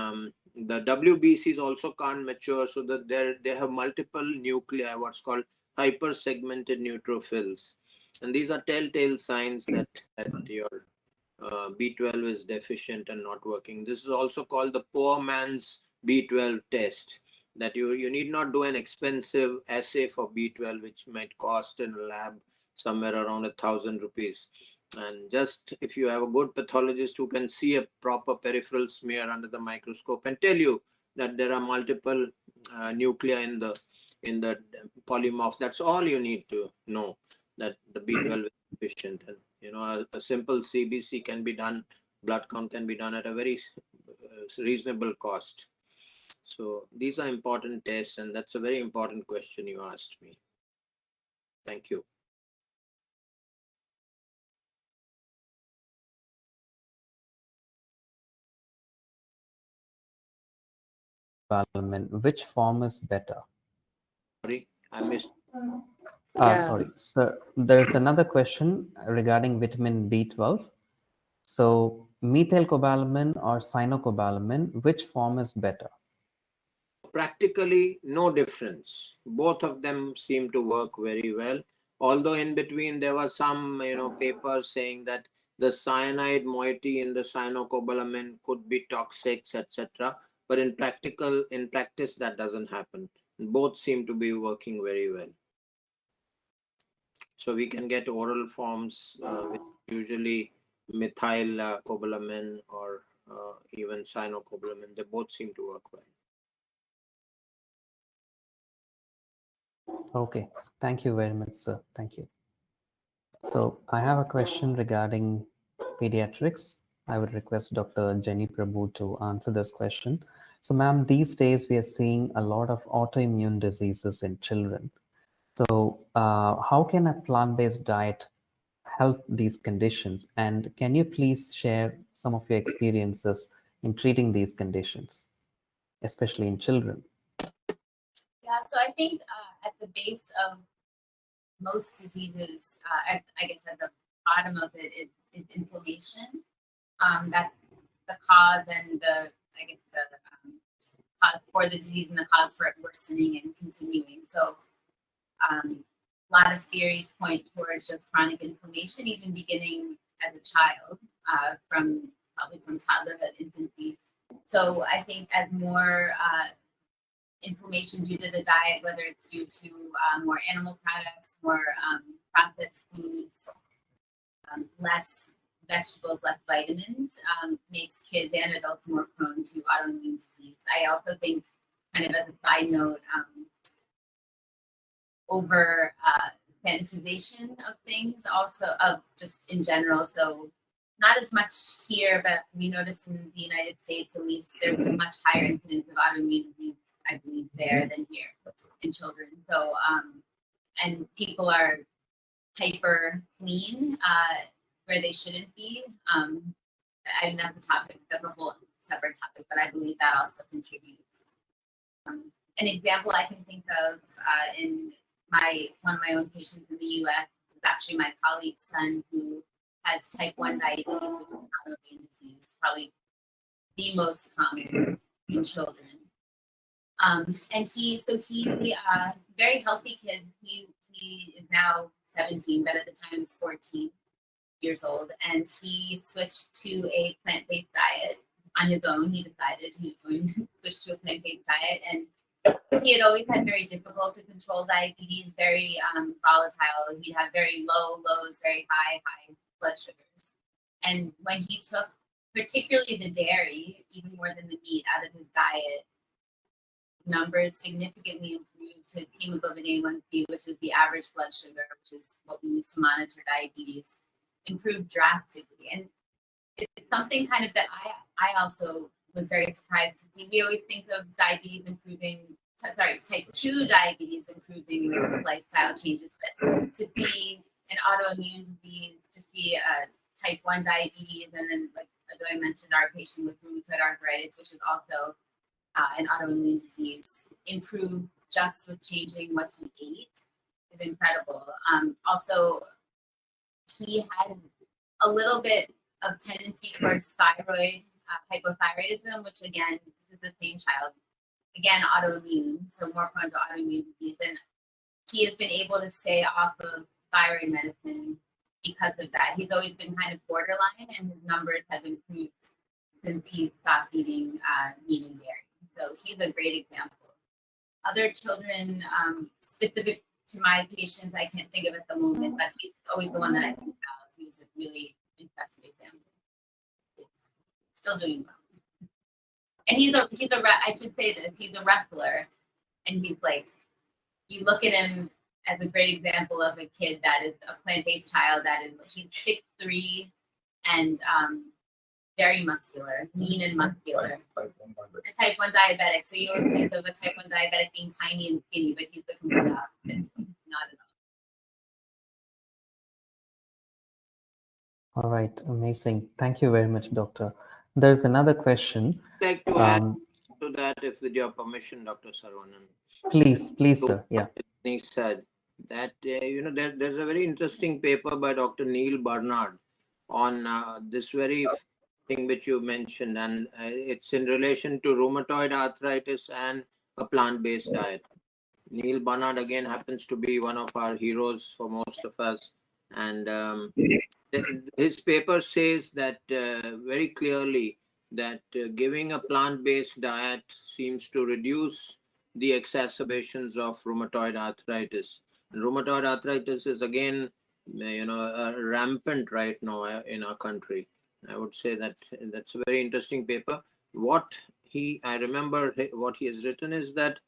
the WBCs also can't mature, so that they have multiple nuclei, what's called hypersegmented neutrophils, and these are telltale signs that your B12 is deficient and not working. This is also called the poor man's B12 test, that you need not do an expensive assay for B12, which might cost in a lab somewhere around 1,000 rupees. And just if you have a good pathologist who can see a proper peripheral smear under the microscope and tell you that there are multiple nuclei in the polymorph, that's all you need to know, that the B12 is deficient. And a simple CBC can be done, blood count can be done at a very reasonable cost. So these are important tests, and that's a very important question you asked me. Thank you. Development, which form is better? Sorry, I missed. Yeah. Sorry, sir. There's another question regarding vitamin B12. So, methylcobalamin or cyanocobalamin, which form is better? Practically no difference. Both of them seem to work very well. Although in between there were some, papers saying that the cyanide moiety in the cyanocobalamin could be toxic, etc. But in practice, that doesn't happen. Both seem to be working very well. So we can get oral forms, which usually methyl cobalamin or even cyanocobalamin. They both seem to work well. Okay, thank you very much, sir. Thank you. So I have a question regarding pediatrics. I would request Dr. Jenny Prabhu to answer this question. So, ma'am, these days we are seeing a lot of autoimmune diseases in children. So, how can a plant-based diet help these conditions? And can you please share some of your experiences in treating these conditions, especially in children? Yeah, so I think at the base of most diseases, I guess at the bottom of it is inflammation. That's the cause and the cause for the disease and the cause for it worsening and continuing. So a lot of theories point towards just chronic inflammation, even beginning as a child, from toddlerhood, infancy. So I think as more inflammation due to the diet, whether it's due to more animal products, more processed foods, less vegetables, less vitamins, makes kids and adults more prone to autoimmune disease. I also think, kind of as a side note, over sanitization of things, also of just in general. So not as much here, but we notice in the United States, at least, there's a much higher incidence of autoimmune disease, I believe, there than here in children. So, and people are hyper clean where they shouldn't be. I mean, that's a topic, that's a whole separate topic, but I believe that also contributes. An example I can think of in one of my own patients in the US is actually my colleague's son who has type 1 diabetes, which is an autoimmune disease, probably the most common in children. And he's very healthy kid. He is now 17, but at the time was 14 years old. And he switched to a plant-based diet on his own. He decided he was going to switch to a plant-based diet. And he had always had very difficult to control diabetes, very volatile. He'd have very low lows, very high blood sugars. And when he took particularly the dairy, even more than the meat, out of his diet, numbers significantly improved. His hemoglobin A1C, which is the average blood sugar, which is what we use to monitor diabetes, improved drastically. And it's something kind of that I also was very surprised to see. We always think of diabetes improving, type 2 diabetes improving with lifestyle changes, but to see an autoimmune disease, to see a type 1 diabetes, and then, like Ajoy mentioned, our patient with rheumatoid arthritis, which is also an autoimmune disease, improve just with changing what he ate is incredible. Also, he had a little bit of tendency towards thyroid hypothyroidism, which again, this is the same child, again, autoimmune, so more prone to autoimmune disease. And he has been able to stay off of thyroid medicine because of that. He's always been kind of borderline, and his numbers have improved since he stopped eating meat and dairy. So he's a great example. Other children, specific to my patients, I can't think of at the moment, but he's always the one that I think about. He was a really impressive example. It's still doing well. And I should say this, he's a wrestler, and he's like, you look at him as a great example of a kid that is a plant-based child he's 6'3" and very muscular, lean and muscular. A type 1 diabetic. So you always think of a type 1 diabetic being tiny and skinny, but he's the complete opposite. Not at all. All right, amazing. Thank you very much, Doctor. There's another question. I'd like to add Um, to that, if with your permission, Dr. Saravanan. please, sir. Yeah. He said that there's a very interesting paper by Dr. Neil Barnard on this very thing which you mentioned, and it's in relation to rheumatoid arthritis and a plant-based diet. Neil Barnard again happens to be one of our heroes for most of us, and his paper says that very clearly that giving a plant-based diet seems to reduce the exacerbations of rheumatoid arthritis. Rheumatoid arthritis is again, rampant right now in our country. I would say that that's a very interesting paper. I remember what he has written is that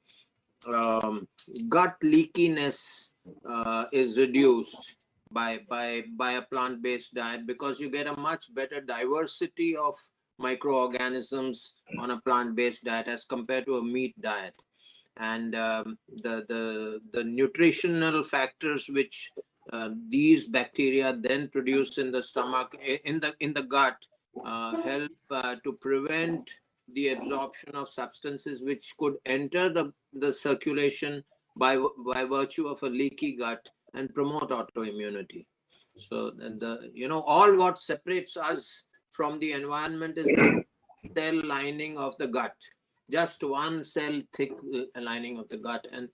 gut leakiness is reduced by a plant-based diet, because you get a much better diversity of microorganisms on a plant-based diet as compared to a meat diet. And the nutritional factors which these bacteria then produce in the stomach, in the gut, help to prevent the absorption of substances which could enter the circulation by virtue of a leaky gut and promote autoimmunity. So all what separates us from the environment is the cell lining of the gut, just one cell thick lining of the gut, and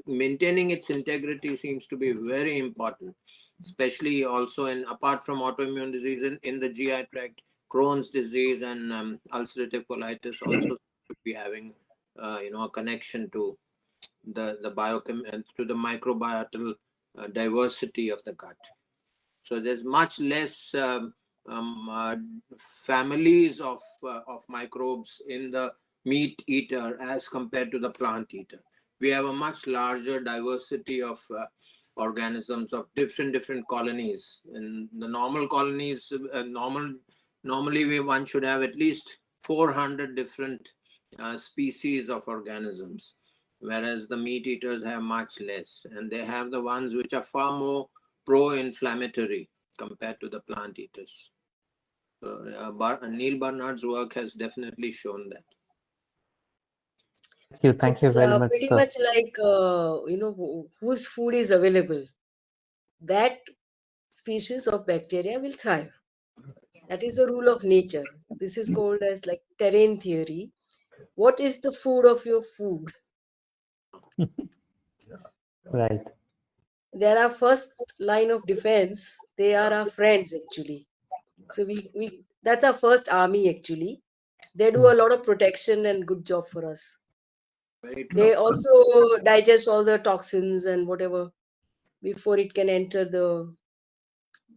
maintaining its integrity seems to be very important, especially also apart from autoimmune disease in the GI tract. Crohn's disease and ulcerative colitis also could be having a connection to the biochem and to the microbial diversity of the gut. So there's much less families of microbes in the meat eater as compared to the plant eater. We have a much larger diversity of organisms of different colonies. In the normal colonies, normally one should have at least 400 different species of organisms, whereas the meat eaters have much less, and they have the ones which are far more pro-inflammatory compared to the plant eaters. So Neil Barnard's work has definitely shown that. Thank you It's very much, pretty sir. much like, whose food is available. That species of bacteria will thrive. That is the rule of nature. This is called as like terrain theory. What is the food of your food? Right. They are our first line of defense. They are our friends actually. So we that's our first army actually. They do a lot of protection and good job for us. Very true. They also digest all the toxins and whatever before it can enter the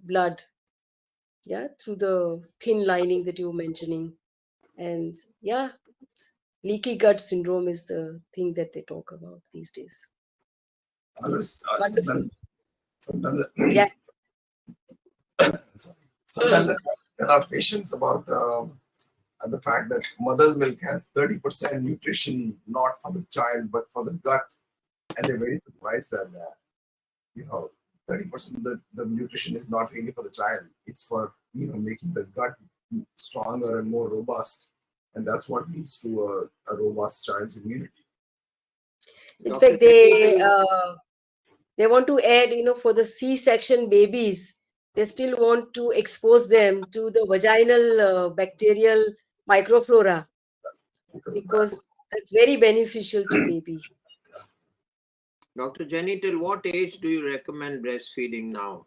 blood. Yeah, through the thin lining that you were mentioning. And yeah, leaky gut syndrome is the thing that they talk about these days. Yes, wonderful. Sometimes, Yeah. sometimes there are patients about the fact that mother's milk has 30% nutrition not for the child but for the gut, and they're very surprised at that. 30% of the nutrition is not really for the child, it's for making the gut stronger and more robust, and that's what leads to a robust child's immunity. In fact, they want to add, for the C-section babies, they still want to expose them to the vaginal bacterial microflora because that's very beneficial to baby. Dr. Jenny, till what age do you recommend breastfeeding now?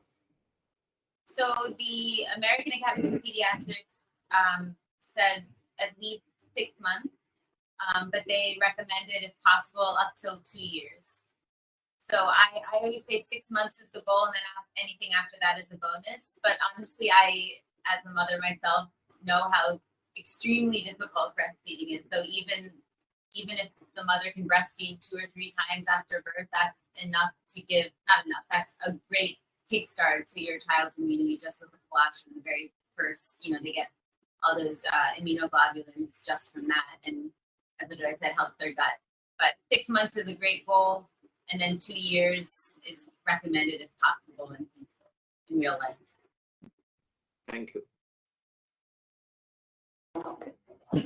So the American Academy of Pediatrics says at least 6 months, but they recommend it if possible up till 2 years. So I always say 6 months is the goal, and then anything after that is a bonus. But honestly, I, as a mother myself, know how extremely difficult breastfeeding is. So even if the mother can breastfeed 2 or 3 times after birth, that's enough to give, not enough, that's a great kickstart to your child's immunity just with the flash from the very first, they get all those immunoglobulins just from that. And as I said, helps their gut. But 6 months is a great goal. And then 2 years is recommended if possible in real life. Thank you.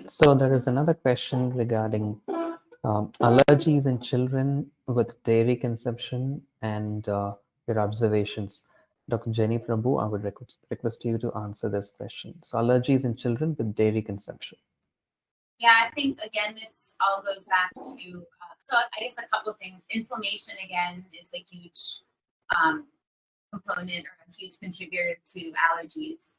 So there is another question regarding allergies in children with dairy consumption and your observations. Dr. Jenny Prabhu, I would request you to answer this question. So allergies in children with dairy consumption. Yeah, I think again, this all goes back to, so I guess a couple of things. Inflammation again is a huge component or a huge contributor to allergies.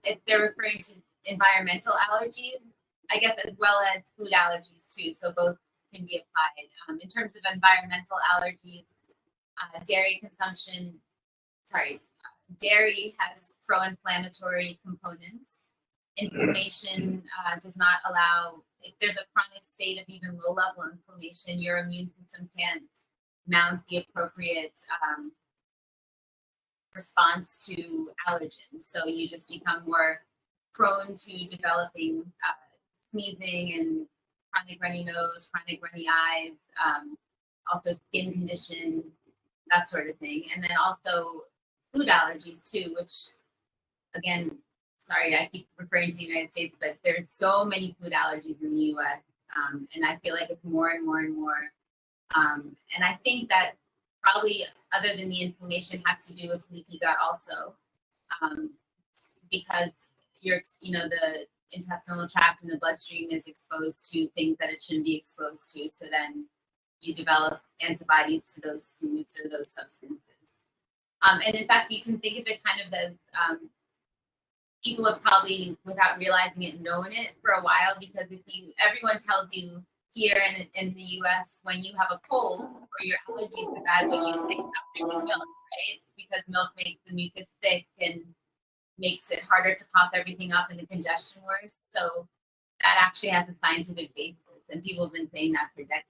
If they're referring to environmental allergies, I guess as well as food allergies too, so both can be applied. In terms of environmental allergies, dairy consumption, dairy has pro-inflammatory components. Inflammation does not allow, if there's a chronic state of even low level inflammation, your immune system can't mount the appropriate response to allergens. So you just become more prone to developing sneezing and chronic runny nose, chronic runny eyes, also skin conditions, that sort of thing. And then also food allergies too, which again, sorry, I keep referring to the United States, but there's so many food allergies in the US. And I feel like it's more and more and more. And I think that probably other than the inflammation has to do with leaky gut also, because the intestinal tract and the bloodstream is exposed to things that it shouldn't be exposed to. So then you develop antibodies to those foods or those substances. And in fact, you can think of it kind of as people have probably, without realizing it, known it for a while, because everyone tells you here in the US, when you have a cold or your allergies are bad, when you say stop drinking milk, right? Because milk makes the mucus thick and makes it harder to cough everything up and the congestion worse. So that actually has a scientific basis, and people have been saying that for decades.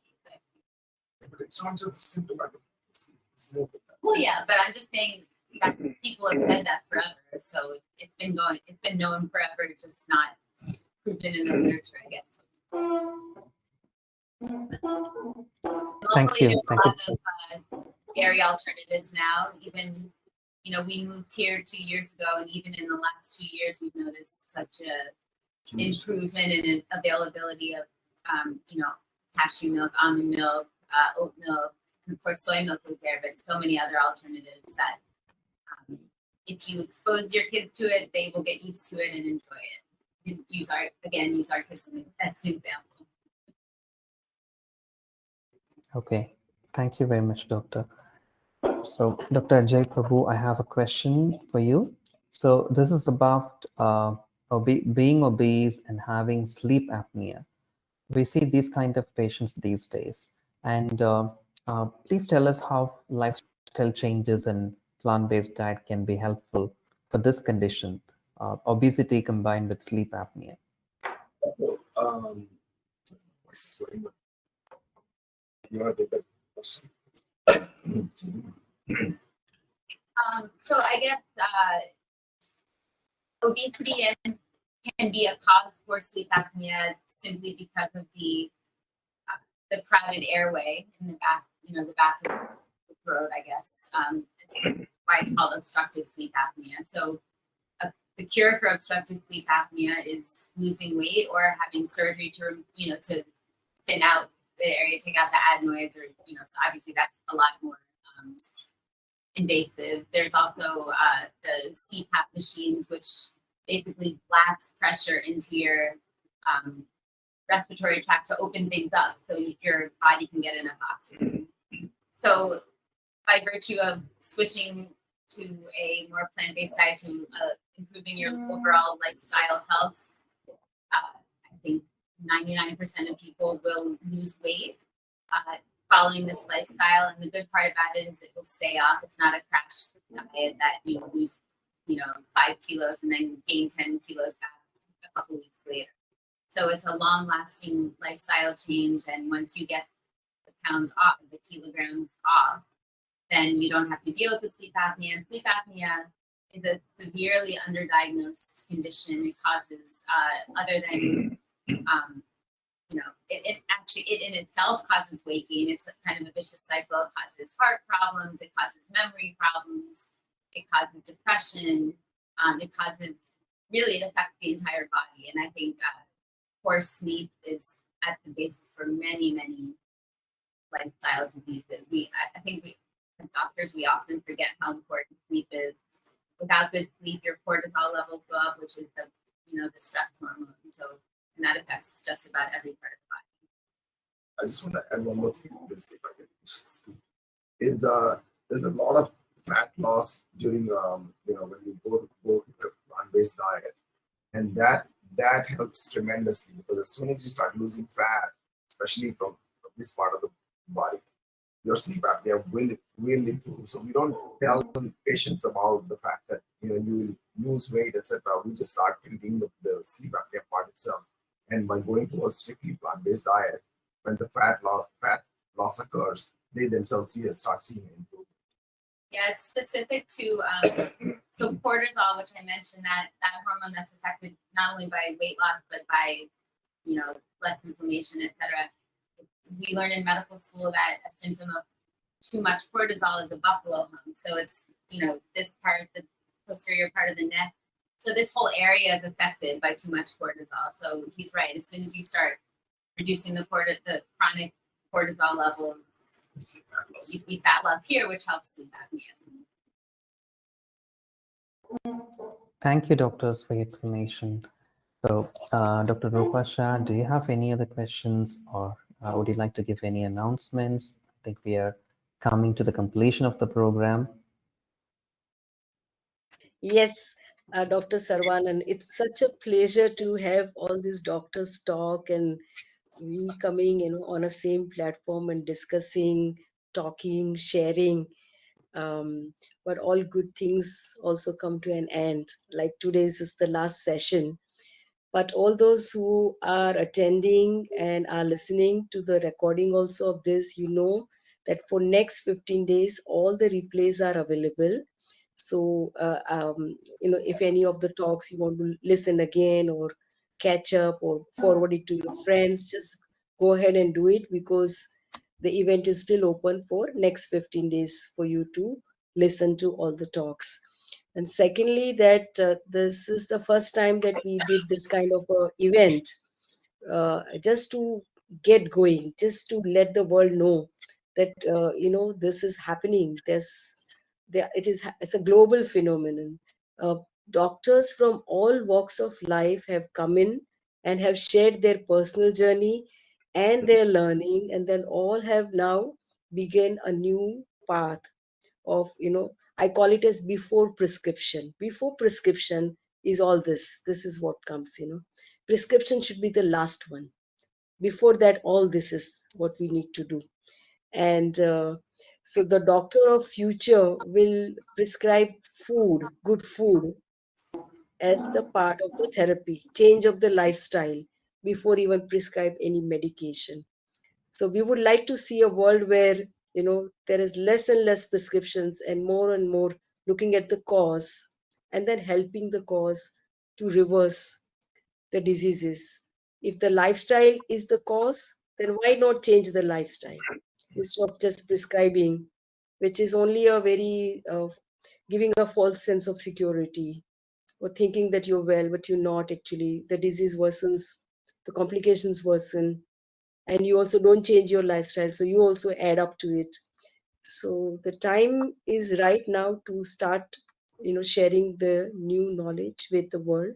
But it's not just symptomatic. It's more than that. Well, yeah, but I'm just saying that people have said that forever. So it's been known forever, just not proven in the literature, I guess. Thank you. There's a lot of dairy alternatives now. Even, we moved here 2 years ago, and even in the last 2 years, we've noticed such a improvement in availability of, cashew milk, almond milk, oat milk, and of course, soy milk was there, but so many other alternatives that if you expose your kids to it, they will get used to it and enjoy it. And use our kids as an example. Okay, thank you very much, Doctor. So, Dr. Ajay Prabhu, I have a question for you. So, this is about being obese and having sleep apnea. We see these kind of patients these days. And please tell us how lifestyle changes and plant-based diet can be helpful for this condition, obesity combined with sleep apnea. So, you want to take that question? So I guess obesity can be a cause for sleep apnea simply because of the crowded airway in the back, the back of the throat, I guess. It's why it's called obstructive sleep apnea. So the cure for obstructive sleep apnea is losing weight or having surgery to thin out the area, take out the adenoids, or so obviously that's a lot more invasive. There's also the CPAP machines, which basically blast pressure into your respiratory tract to open things up so your body can get enough oxygen. So by virtue of switching to a more plant-based diet, to improving your overall lifestyle health, I think 99% of people will lose weight following this lifestyle. And the good part about it is it will stay off. It's not a crash diet that you lose, 5 kilos and then gain 10 kilos back a couple weeks later. So it's a long-lasting lifestyle change. And once you get the pounds off, the kilograms off, then you don't have to deal with the sleep apnea. And sleep apnea is a severely underdiagnosed condition. It causes, other than it in itself causes weight gain. It's kind of a vicious cycle. It causes heart problems. It causes memory problems. It causes depression. it causes, really it affects the entire body. And I think poor sleep is at the basis for many, many lifestyle diseases. I think we, as doctors, we often forget how important sleep is. Without good sleep, your cortisol levels go up, which is the stress hormone. So, and that affects just about every part of the body. I just want to add one more thing to this, if I can speak. There's a lot of fat loss during when you go to a plant-based diet, and that helps tremendously, because as soon as you start losing fat, especially from this part of the body, your sleep apnea will improve. So we don't tell patients about the fact that you will lose weight, etc. We just start treating the sleep apnea part itself, and by going to a strictly plant-based diet, when the fat loss occurs, they themselves start seeing an improvement. Yeah, it's specific to so cortisol, which I mentioned, that hormone that's affected not only by weight loss but by less inflammation, etc. We learn in medical school that a symptom of too much cortisol is a buffalo hump. So it's this part, the posterior part of the neck. So this whole area is affected by too much cortisol. So he's right. As soon as you start reducing the chronic cortisol levels, you see fat loss here, which helps sleep apnea. Thank you, doctors, for your explanation. So, Dr. Rupa Shah, do you have any other questions, or would you like to give any announcements? I think we are coming to the completion of the program. Yes, Dr. Sarvanan, it's such a pleasure to have all these doctors talk, and we coming, on a same platform and discussing, talking, sharing. But all good things also come to an end. Like today's is the last session. But all those who are attending and are listening to the recording also of this, that for next 15 days, all the replays are available. So, if any of the talks you want to listen again or catch up or forward it to your friends, just go ahead and do it, because the event is still open for next 15 days for you to listen to all the talks. And secondly, that this is the first time that we did this kind of a event, just to get going, just to let the world know that this is happening. It's a global phenomenon. Uh, Doctors from all walks of life have come in and have shared their personal journey and their learning, and then all have now begun a new path of, I call it as before prescription. Before prescription is all this is what comes. Prescription should be the last one. Before that, all this is what we need to do. And so the doctor of future will prescribe good food, as the part of the therapy, change of the lifestyle, before even prescribe any medication. So we would like to see a world where, there is less and less prescriptions and more looking at the cause, and then helping the cause to reverse the diseases. If the lifestyle is the cause, then why not change the lifestyle instead of just prescribing, which is only a very giving a false sense of security, or thinking that you're well, but you're not actually. The disease worsens, the complications worsen, and you also don't change your lifestyle, so you also add up to it. So the time is right now to start, sharing the new knowledge with the world.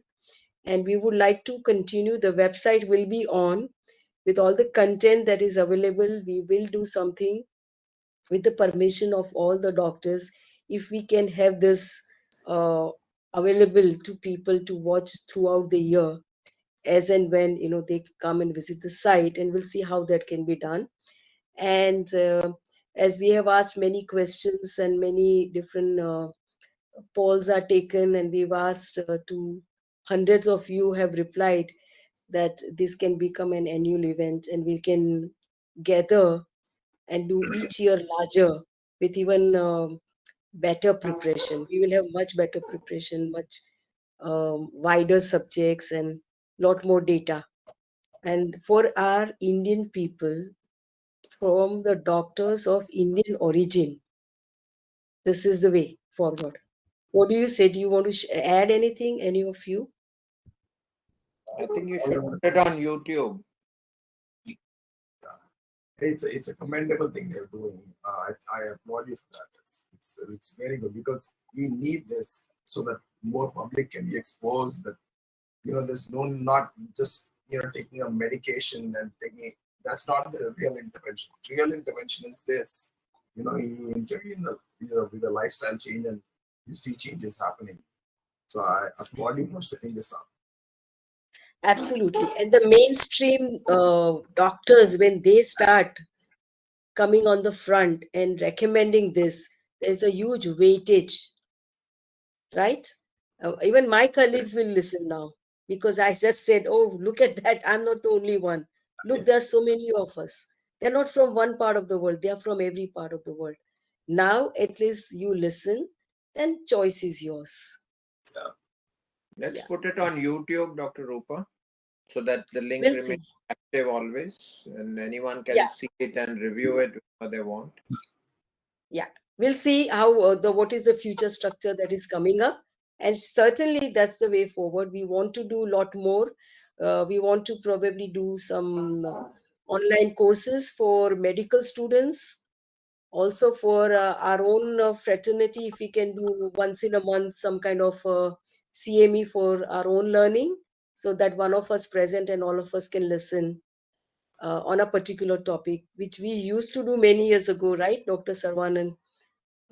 And we would like to continue. The website will be on with all the content that is available. We will do something with the permission of all the doctors, if we can have this uh, available to people to watch throughout the year, as and when they come and visit the site, and we'll see how that can be done. And as we have asked many questions and many different polls are taken, and we've asked to hundreds of you have replied that this can become an annual event, and we can gather and do each year larger with even better preparation. We will have much better preparation, much wider subjects, and lot more data. And for our Indian people, from the doctors of Indian origin, this is the way forward. What do you say? Do you want to add anything, any of you? I think you All I should want put to it say- on YouTube. it's a commendable thing they're doing. I applaud you for that. It's very good because we need this so that more public can be exposed. That there's not just taking a medication and taking. That's not the real intervention. Real intervention is this. You intervene with a lifestyle change and you see changes happening. So I applaud you for setting this up. Absolutely. And the mainstream doctors, when they start coming on the front and recommending this, there's a huge weightage, right? Even my colleagues will listen now because I just said, oh, look at that. I'm not the only one. Look, there's so many of us. They're not from one part of the world, they're from every part of the world. Now, at least you listen, then choice is yours. Let's Yeah. put it on YouTube, Dr. Rupa, so that the link We'll remains see. active always and anyone can Yeah. see it and review it whenever they want. Yeah, we'll see how what is the future structure that is coming up, and certainly that's the way forward. We want to do a lot more. We want to probably do some online courses for medical students, also for our own fraternity. If we can do once in a month some kind of CME for our own learning, so that one of us present and all of us can listen on a particular topic, which we used to do many years ago, right, Dr. Sarvanan?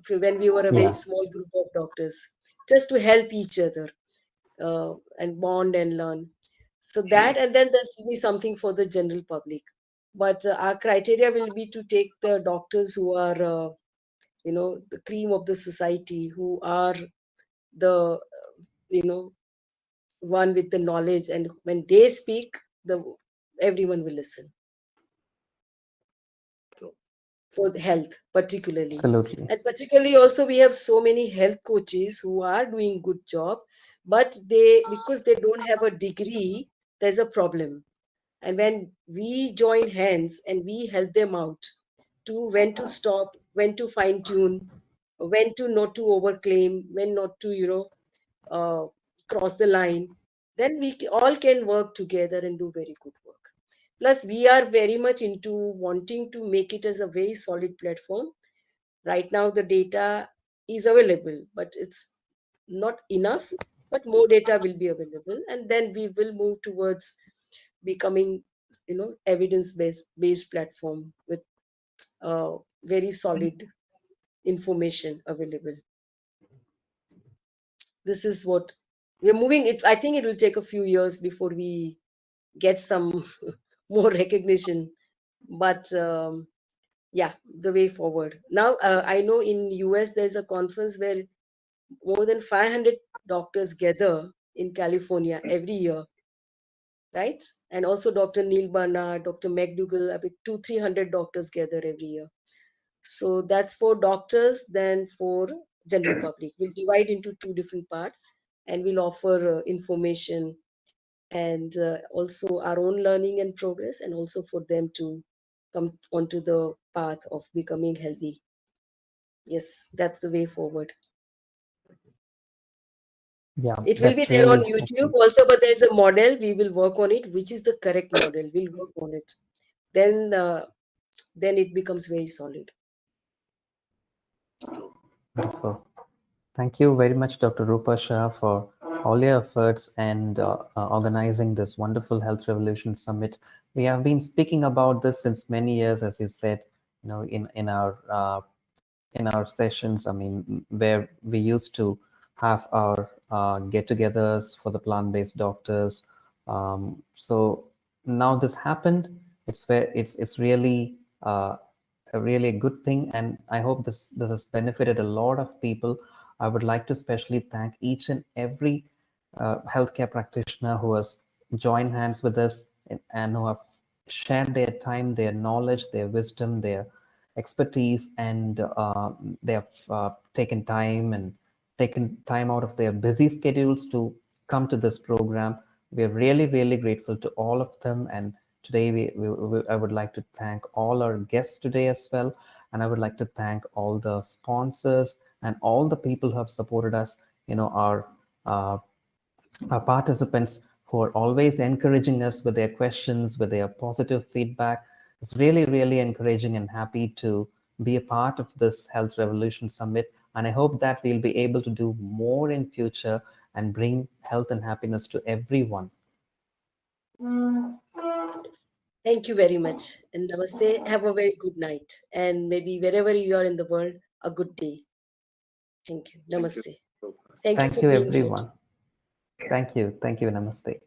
When we were a very Yeah. small group of doctors, just to help each other and bond and learn. So that, and then there's be something for the general public. But our criteria will be to take the doctors who are, the cream of the society, who are the, you know, one with the knowledge, and when they speak, the everyone will listen. For the health particularly, Absolutely. and particularly also we have so many health coaches who are doing good job, but because they don't have a degree, there's a problem. And when we join hands and we help them out to when to stop, when to fine tune, when to not to overclaim, when not to uh, cross the line, then we all can work together and do very good work. Plus, we are very much into wanting to make it as a very solid platform. Right now, the data is available, but it's not enough. But more data will be available, and then we will move towards becoming, evidence based platform with very solid information available. This is what we're moving. It. I think it will take a few years before we get some more recognition, but yeah, the way forward. Now, I know in US there's a conference where more than 500 doctors gather in California every year, right? And also Dr. Neil Barnard, Dr. McDougall, I mean, 300 doctors gather every year. So that's for doctors, then for general public. We'll divide into two different parts, and we'll offer information and also our own learning and progress, and also for them to come onto the path of becoming healthy. Yes, that's the way forward. Yeah, It will be that's there on really YouTube excellent. also, but there's a model. We will work on it, which is the correct model. We'll work on it. Then it becomes very solid. Wonderful. Thank you very much, Dr. Rupa Shah, for all your efforts and organizing this wonderful Health Revolution Summit. We have been speaking about this since many years, as you said, in our sessions. I mean, where we used to have our get-togethers for the plant-based doctors. So now this happened. It's really a really good thing, and I hope this has benefited a lot of people. I would like to especially thank each and every healthcare practitioner who has joined hands with us and who have shared their time, their knowledge, their wisdom, their expertise, and they have taken time out of their busy schedules to come to this program. We are really, really grateful to all of them. And today, I would like to thank all our guests today as well. And I would like to thank all the sponsors and all the people who have supported us our participants who are always encouraging us with their questions, with their positive feedback. It's really, really encouraging and happy to be a part of this Health Revolution Summit. And I hope that we'll be able to do more in future and bring health and happiness to everyone. Thank you very much. And namaste. Have a very good night. And maybe wherever you are in the world, a good day. Thank you. Thank you Namaste. so much. Thank you Thank for you, being here. everyone. Thank you. Thank you. Namaste.